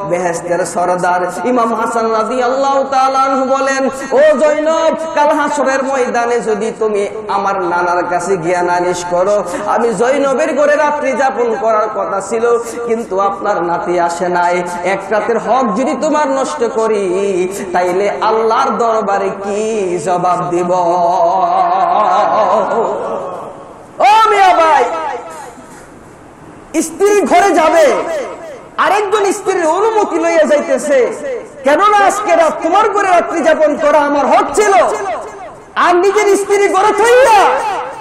বেহেশতের সরদার ইমাম হাসান রাদিয়াল্লাহু তাআলা আনহু বলেন, ও জৈনব, কাল হাসরের ময়দানে যদি তুমি আমার নানার কাছে গিয়া নালিশ করো, আমি জৈনবের ঘরে রাত্রি যাপন করার কথা ছিল, কিন্তু আপনার নাতি আসে নাই, এক রাতের হক যদি তোমার নষ্ট করি, তাইলে আল্লাহর দরবারে কি জবাব দিব? ও মিয়া ভাই, স্ত্রী ঘরে যাবে, আরেকজন স্ত্রীর অনুমতি লইয়া যাইতেছে, কেননা আজকে রাত তোমার ঘরে রাত্রি যাপন করা আমার হক ছিল, আর নিজের স্ত্রী ঘরে থইয়া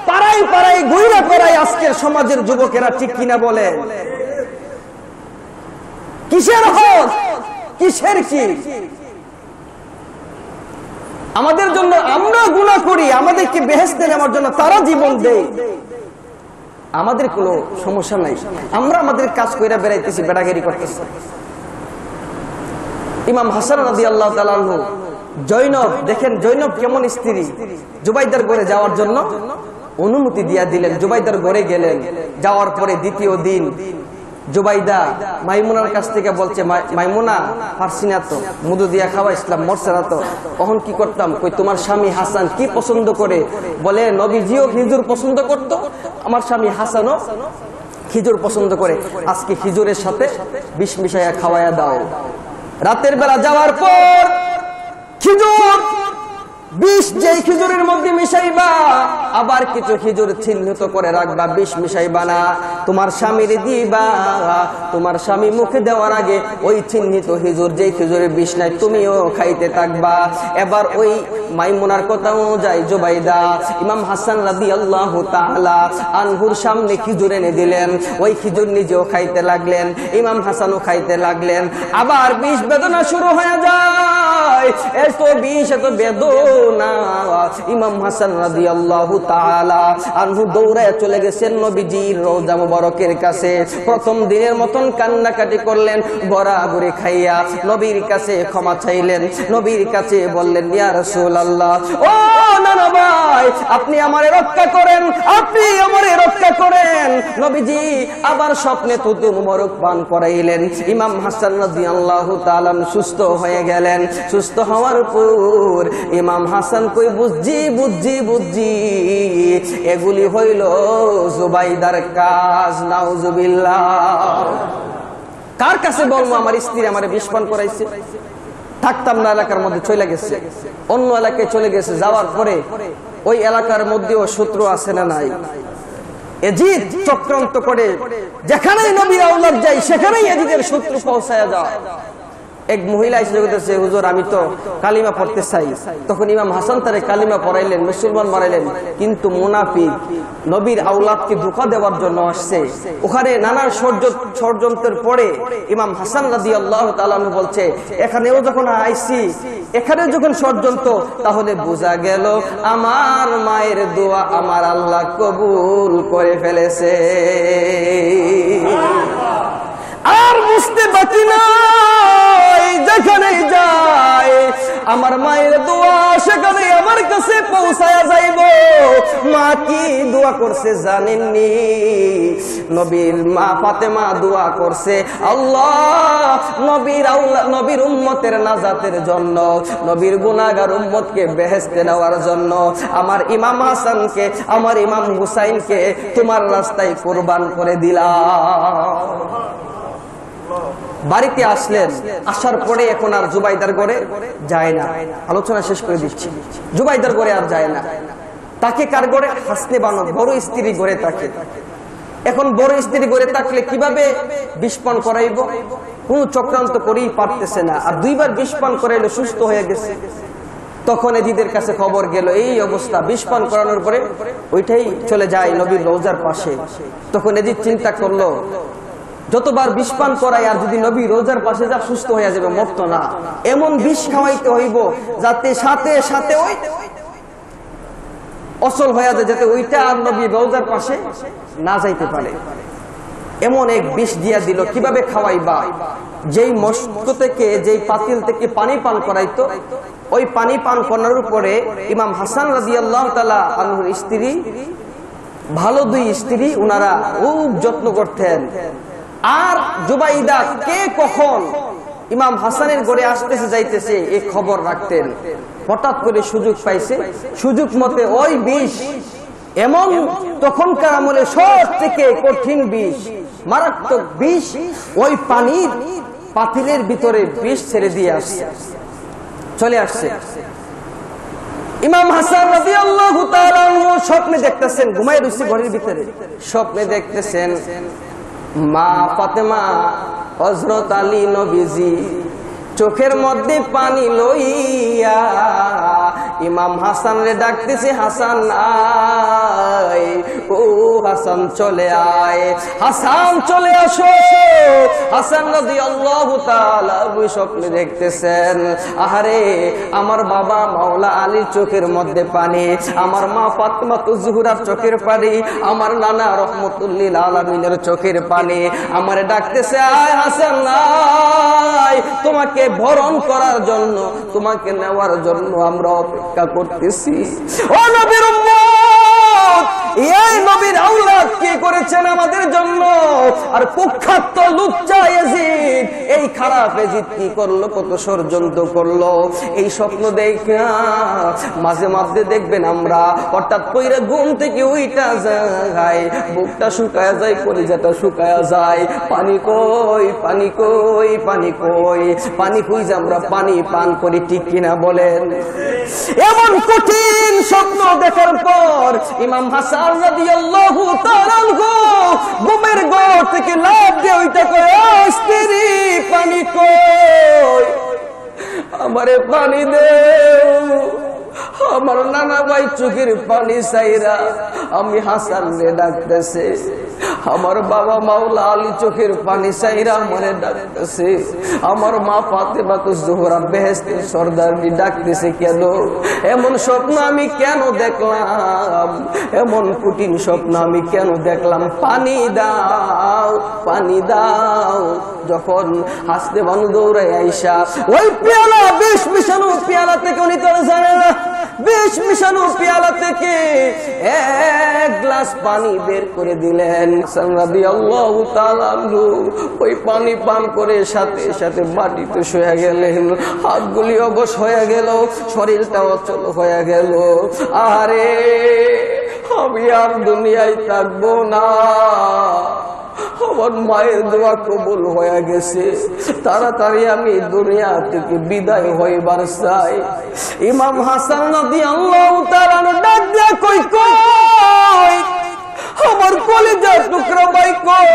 পাড়ায় পাড়ায় ঘুরে পড়ায় আজকের সমাজের যুবকেরা, ঠিক কিনা বলেন? কিসের হক, কিসের কি? আমাদের জন্য আমরা গুনাহ করি, আমাদেরকে বেহেশতে নেওয়ার জন্য তারা জীবন দেয়, আমাদের কোনো সমস্যা নাই, আমরা আমাদের কাজ কইরা বেড়াইতেছি, বেড়াগিরি করতেছি। ইমাম হাসান রাদিয়াল্লাহু তাআলা আনহু, জৈনব, দেখেন জৈনব কেমন স্ত্রী, জুবাইদার ঘরে যাওয়ার জন্য অনুমতি দিয়া দিলেন। জুবাইদার ঘরে গেলেন, যাওয়ার পরে দ্বিতীয় দিন জুবাইদা মাইমুনার কাছ থেকে বলছে, মাইমুনা, পারছি না তো, মধু দিয়া খাওয়া ইসলাম, মরছে না তো, কখন কি করতাম? কই, তোমার স্বামী হাসান কি পছন্দ করে? বলে, নবীজিও খিজুর পছন্দ করত, আমার স্বামী হাসানও খিজুর পছন্দ করে, আজকে খিজুরের সাথে বিষ মিশাইয়া খাওয়াইয়া দাও। রাতের বেলা যাওয়ার পর খিজুর বিষ যেই খেজুরের মধ্যে মিশাইবা, আবার কিছু খেজুর চিহ্নিত করে রাখবা, বিষ মিশাইবা না। তোমার স্বামীর দিবা, তোমার স্বামী মুখে দেওয়ার আগে ওই চিহ্নিত খেজুর, যেই খেজুরের বিষ নাই, তুমিও খাইতে থাকবা। এবার ওই মাইমুনার কথা অনুযায়ী জুবাইদা ইমাম হাসান রাদিয়াল্লাহু তাআলা আনহুর সামনে খেজুর এনে দিলেন। ওই খেজুর নিজেও খাইতে লাগলেন, ইমাম হাসানও খাইতে লাগলেন। আবার বিষ বেদনা শুরু হয়ে যায়, এত বিষ, এত বেদনা। ইমাম হাসান রাদিয়াল্লাহু তাআলা আনহু দৌড়ায় চলে গেছেন নবীজির রওজা মুবারকের কাছে। প্রথম দিনের মতন কান্নাকাটি করলেন, গড়াগড়ি খাইয়া নবীর কাছে ক্ষমা চাইলেন। নবীর কাছে বললেন, ইয়া রাসূলুল্লাহ, ও নানা ভাই, আপনি আমারে রক্ষা করেন, আপনি আমারে রক্ষা করেন। নবীজি আবার স্বপ্নে তুতু মুবারক পান করাইলেন। ইমাম হাসান রাদিয়াল্লাহু তাআলা সুস্থ হয়ে গেলেন। সুস্থ হওয়ার পর ইমাম হাসান কই, বুঝছি বুঝছি বুঝছি, এগুলি হইল জুবাইদার কাজ। নাউজুবিল্লাহ। কার কাছে বলবো আমার স্ত্রী আমারে বিষ পান করাইছে? থাকতাম না এলাকার মধ্যে, চলে গেছে, অন্য এলাকায় চলে গেছে। যাওয়ার পরে ওই এলাকার মধ্যেও শত্রু আছে না নাই? এজিদ চক্রান্ত করে যেখানেই নবীর আওলাদ যায় সেখানেই এজিদের শত্রু পৌঁছায়া যায়। এক মহিলা এসে বলতেছে, হুজুর আমি তো কালিমা পড়তে চাই। তখন ইমাম হাসান তারে কালিমা পড়াইলেন, মুসলমান বানাইলেন। কিন্তু মুনাফিক নবীর আওলাদকে ধোঁকা দেওয়ার জন্য আসছে। ওখানে নানা ষড়যন্ত্রের পরে ইমাম হাসান রাদিয়াল্লাহু তাআলা বলছে, এখানেও যখন আইছি, এখানে যখন ষড়যন্ত্র, তাহলে বোঝা গেল আমার মায়ের দোয়া আমার আল্লাহ কবুল করে ফেলেছে। আর বুঝতে বাকি নাই, যেখানে যায় আমার মায়ের দোয়া সেখানে আমার কাছে পৌঁছায়া যাইব। মা কি দোয়া করছে জানেননি? নবীর মা ফাতেমা দোয়া করছে, আল্লাহ নবীর উম্মতের নাজাতের জন্য, নবীর গুনাহগার উম্মতকে বেহেশতে নেওয়ার জন্য আমার ইমাম হাসানকে, আমার ইমাম হুসাইনকে তোমার রাস্তায় কুরবান করে দিলাম। বাড়িতে আসলেন, আসার পরে এখন আর জুবাইদার ঘরে যায় না। আলোচনা শেষ করে দিচ্ছি। জুবাইদার ঘরে আর যায় না। তাকে কার ঘরে? হাসনে বানো, বড় স্ত্রী ঘরে থাকে। এখন বড় স্ত্রী ঘরে থাকলে কিভাবে বিষ পান করাইব? কোন চক্রান্ত করেই পারতেছে না। আর দুইবার বিষ পান করাইলে সুস্থ হয়ে গেছে। তখন এজিদের কাছে খবর গেল এই অবস্থা। বিষ পান করানোর পরে ওইটাই চলে যায় নবীর রওজার পাশে। তখন এজিদ চিন্তা করলো, যতবার বিষ পান করাই আর যদি নবী রোজার পাশে যা সুস্থ হয়ে যাবে, মরতো না। এমন বিষ খাওয়াইতে হইব যাতে সাথে সাথে ওই অচল হয়ে যায়, যাতে ওইটা আর নবী রোজার পাশে না যাইতে পারে। এমন এক বিষ দিয়া দিল। কিভাবে খাওয়াইবা? যেই মস্ক থেকে, যেই পাতিল থেকে পানি পান করাইতো, ওই পানি পান করানোর পরে ইমাম হাসান রাদিয়াল্লাহু তাআলা আনহুর স্ত্রী, ভালো দুই স্ত্রী, উনারা খুব যত্ন করতেন। আর জুবাইদা কে কখন ইমাম হাসানের ঘরে আসতেছে যাইতেছে এই খবর রাখতেন। হঠাৎ করে সুযোগ পাইছে, সুযোগ মতে ওই বিষ, এমন তখনকার আমলে সব থেকে কঠিন বিষ, মারাত্মক বিষ, ওই পানির পাতিলের ভিতরে বিষ ছেড়ে দিয়ে আসছে, চলে আসছে। ইমাম হাসান রাদিয়াল্লাহু তাআলা স্বপ্নে দেখতেছেন, ঘুমায় রয়েছে ঘরের ভিতরে, স্বপ্নে দেখতেছেন মা ফাতেমা, হযরত আলী নবীজি চোখের মধ্যে পানি লইয়া ইমাম হাসান রে ডাকতেছে, হাসান আয়, ও হাসান চলে আয়, হাসান চলে আসো। হাসান রাদিয়াল্লাহু তাআলা স্বপ্নে দেখতেছেন, আহারে আমার বাবা মাওলা আলীর চোখের মধ্যে পানি, আমার মা ফাতেমা জুহরার চোখের পানি, আমার নানা রহমতুল্লিল আলামিনের চোখের পানি, আমারে ডাকতেছে, আয় হাসান আয়, তোমাকে বরণ করার জন্য, তোমাকে নেওয়ার জন্য আমরা অপেক্ষা করতেছি। ও নবীর উম্মত, এই নবীর আওলাদ কি করেছেন আমাদের জন্য। আর কুখ্যাত লুচ্চা ইয়াজিদ, এই খারাপ ইয়াজিদ কি করলো, কত ষড়যন্ত্র করলো। এই স্বপ্ন দেখা মাঝে মাঝে দেখবেন আমরা হঠাৎ কইরা ঘুম থেকে উইটা যায়, বুকটা শুকায়া যায়, কলিজাটা শুকায়া যায়। পানি কই, পানি কই, পানি কই, পানি খুঁজে আমরা পানি পান করি, ঠিক কিনা বলেন। এমন কঠিন স্বপ্ন দেখার পর ইমাম হাসান রাদিয়াল্লাহু তাআলা আনহু ঘুমের ঘর থেকে লাফ দিয়ে উঠে কয়, ও স্ত্রী, পানি কই, আমারে পানি দে। আমার নানা ভাই চোখের পানি চাইরা আমি হাসান রে ডাকতেছে, আমার বাবা মাওলা আলী চোখের পানি চাইরা আমারে ডাকতেছে, আমার মা ফাতেমা জোহরা বেহেশতের সরদারনি ডাকতেছে। কেন এমন স্বপ্ন আমি কেন দেখলাম, এমন কঠিন স্বপ্ন আমি কেন দেখলাম? পানি দাও, পানি দাও। যখন হাসতে বানু দৌড়ায় আইসা ওই পেয়ালা, বিষ মিশানো পেয়ালা থেকে উনি তো জানে না, বিষ মিশানো পেয়ালা থেকে এক গ্লাস পানি বের করে দিলেন। রাদিয়াল্লাহু তাআলা আনহু ওই পানি পান করে সাথে সাথে মাটিতে শুয়ে গেলেন, হাতগুলি অবশ হয়ে গেল, শরীরটা অচল হয়ে গেল। আরে আমি আর দুনিয়ায় থাকবো না, আমার মায়ের দোয়া কবুল হয়ে গেছে, তাড়াতাড়ি আমি দুনিয়া থেকে বিদায় হইবার চাই। ইমাম হাসান রাদিয়াল্লাহু তাআলা ডাক দিয়া কই, কই আমার কলিজার টুকরা ভাই কই,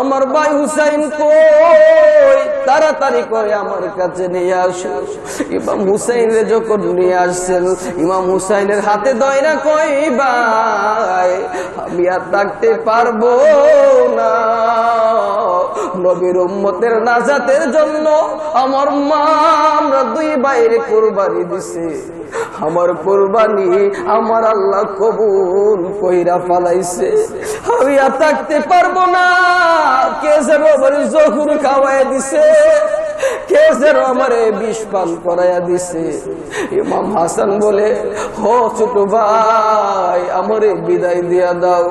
আমার ভাই হুসাইন কই, তাড়াতাড়ি করে আমার কাছে নিয়ে আসো। ইমাম হুসাইনের যখন নিয়ে আসছেন, ইমাম হুসাইনের হাতে দয়রা কই, ভাই আমি আর থাকতে পারবো না, নবীর উম্মতের নাজাতের জন্য আমার মা আমরা দুই ভাইয়ের কুরবানি দিছে, আমার কুরবানি আমার আল্লাহ কবুল কইরা ফালাইছে, আমি আর থাকতে পারবো না। কে যেন আমার জহুর খাওয়াই দিছে, কে যেন আমার বিষ পান করাইয়া দিছে। ইমাম হাসান বলে, হো ছোট ভাই আমারে বিদায় দিয়া দাও।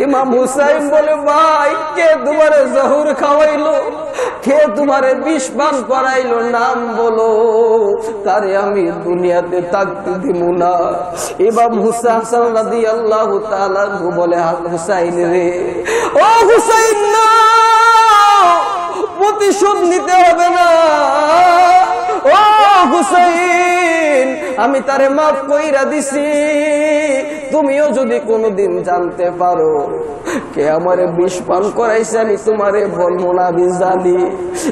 ইমাম হুসাইন বলে, ভাই কে তোমারে জহুর খাওয়াইলো, কে তোমারে বিষ পান করাইলো, নাম বলো, তারে আমি দুনিয়াতে থাকতে দিব না। ইমাম হাসান রাদিয়াল্লাহু তাআলা বলে, হুসাইন রে, ও হুসাইন না, প্রতিশোধ নিতে হবে না, ও হুসাইন আমি তারে মাফ কইরা দিছি। তুমিও যদি কোনোদিন জানতে পারো কে আমারে বিষ পান করাইছে, আমি তোমারে বলবো না, আমি জানি।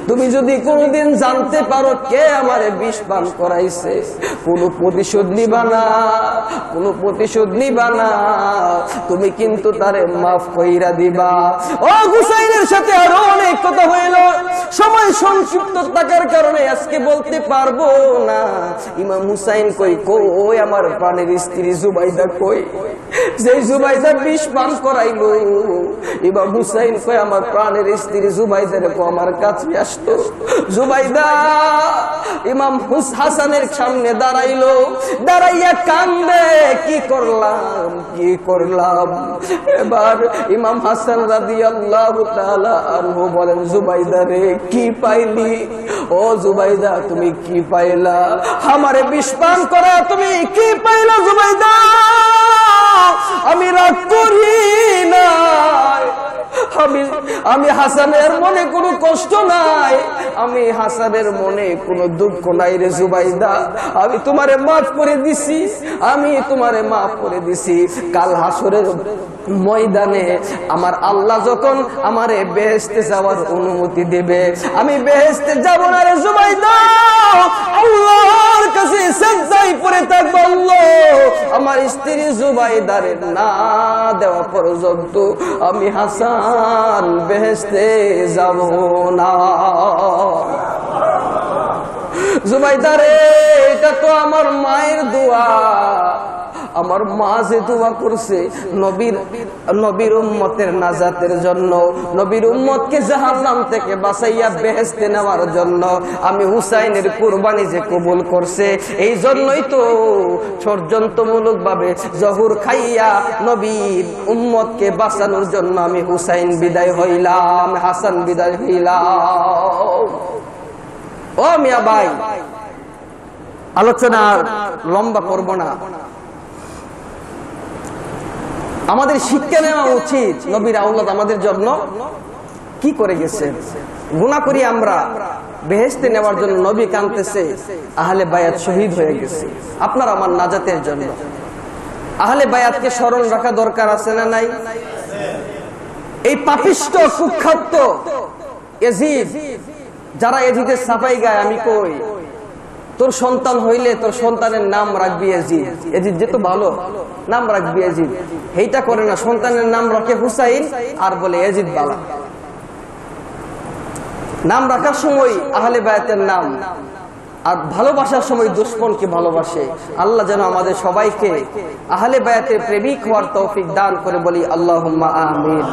তুমি যদি কোনোদিন জানতে পারো কে আমারে বিষ পান করাইছে, কোনো প্রতিশোধ নিবা না, কোনো প্রতিশোধ নিবা না, তুমি কিন্তু তারে মাফ কইরা দিবা। ও হুসাইনের সাথে আরো অনেক কথা হইল, সময় সংক্ষিপ্ত থাকার কারণে আজকে বলতে পারবো না। ইমাম হুসাইন কই, কই আমার প্রাণের স্ত্রী জুবাইদা কই, যে জুবাইদা বিষ পান করাইলো। ইমাম হুসাইন কই, আমার প্রাণের স্ত্রী জুবাইদার আমার কাছে আসতো। জুবাইদা ইমাম হাসানের সামনে দাঁড়াইলো, দাঁড়াইয়া কান্দে, কি করলাম, কি করলাম। এবার ইমাম হাসান রাদিয়াল্লাহু তাআলা আনহু বলেন, জুবাইদা রে কি পাইলি, ও জুবাইদা তুমি কি পাইলা, আমারে বিষ পান করা তুমি কি পাইলা জুবাইদা? আমি রাগ করি না, আমি হাসানের মনে কোনো কষ্ট নাই, আমি হাসানের মনে কোনো দুঃখ নাই রে জুবাইদা, আমি তোমারে মাফ করে দিছি, আমি তোমারে মাফ করে দিছি। কাল হাসরের ময়দানে আমার আল্লাহ যখন আমারে বেহেশতে যাওয়ার অনুমতি দেবে, আমি বেহেশতে যাব না রে জুবাইদা, আল্লাহর কাছে সিজদায় পড়ে থাকবো, আল্লাহ আমার স্ত্রী জুবাইদারে না দেওয়া পর্যন্ত আমি হাসান বেহেশতে যাব না। জুবাইদা রে, এটা তো আমার মায়ের দোয়া, আমার মা যে দোয়া করছে নবীর উম্মতের নাজাতের জন্য, নবীর উম্মতকে জাহান্নাম থেকে বাঁচাইয়া বেহেশতে নেওয়ার জন্য, আমি হুসাইনের কুরবানি যে কবুল করছে, এই জন্যই তো ষড়যন্ত্রমূলক ভাবে জহুর খাইয়া নবীর উম্মতকে বাঁচানোর জন্য আমি হুসাইন বিদায় হইলাম, হাসান বিদায় হইলাম। ও মিয়া ভাই, আলোচনা লম্বা করব না। আমাদের শিক্ষা নেওয়া উচিত নবীর আওলাদ আমাদের জন্য কি করে গেছে। গুনাহ করি আমরা, বেহেশতে নেওয়ার জন্য নবী কাঁদতেছে, আহলে বায়াত শহীদ হয়ে গেছে আপনার আমার নাজাতের জন্য। আহলে বায়াতকে স্মরণ রাখা দরকার আছে না নাই? এই পাপিষ্ঠ কুখ্যাত ইয়াজিদ, যারা ইয়াজিদের সাফাই গায়, আমি কই তোর সন্তান হইলে তোর সন্তানের নাম রাখবি ইয়াজিদ, ইয়াজিদ যে তো ভালো নাম রাখবি ইয়াজিদ, এইটা করে না, সন্তানের নাম রাখে হুসাইন আর বলে ইয়াজিদ বালা। নাম রাখার সময় আহলে বায়াতের নাম, আর ভালোবাসার সময় দুশমনকে ভালোবাসে। আল্লাহ যেন আমাদের সবাইকে আহলে বায়াতের প্রেমিক হওয়ার তৌফিক দান করে, বলি আল্লাহুম্মা আমিন।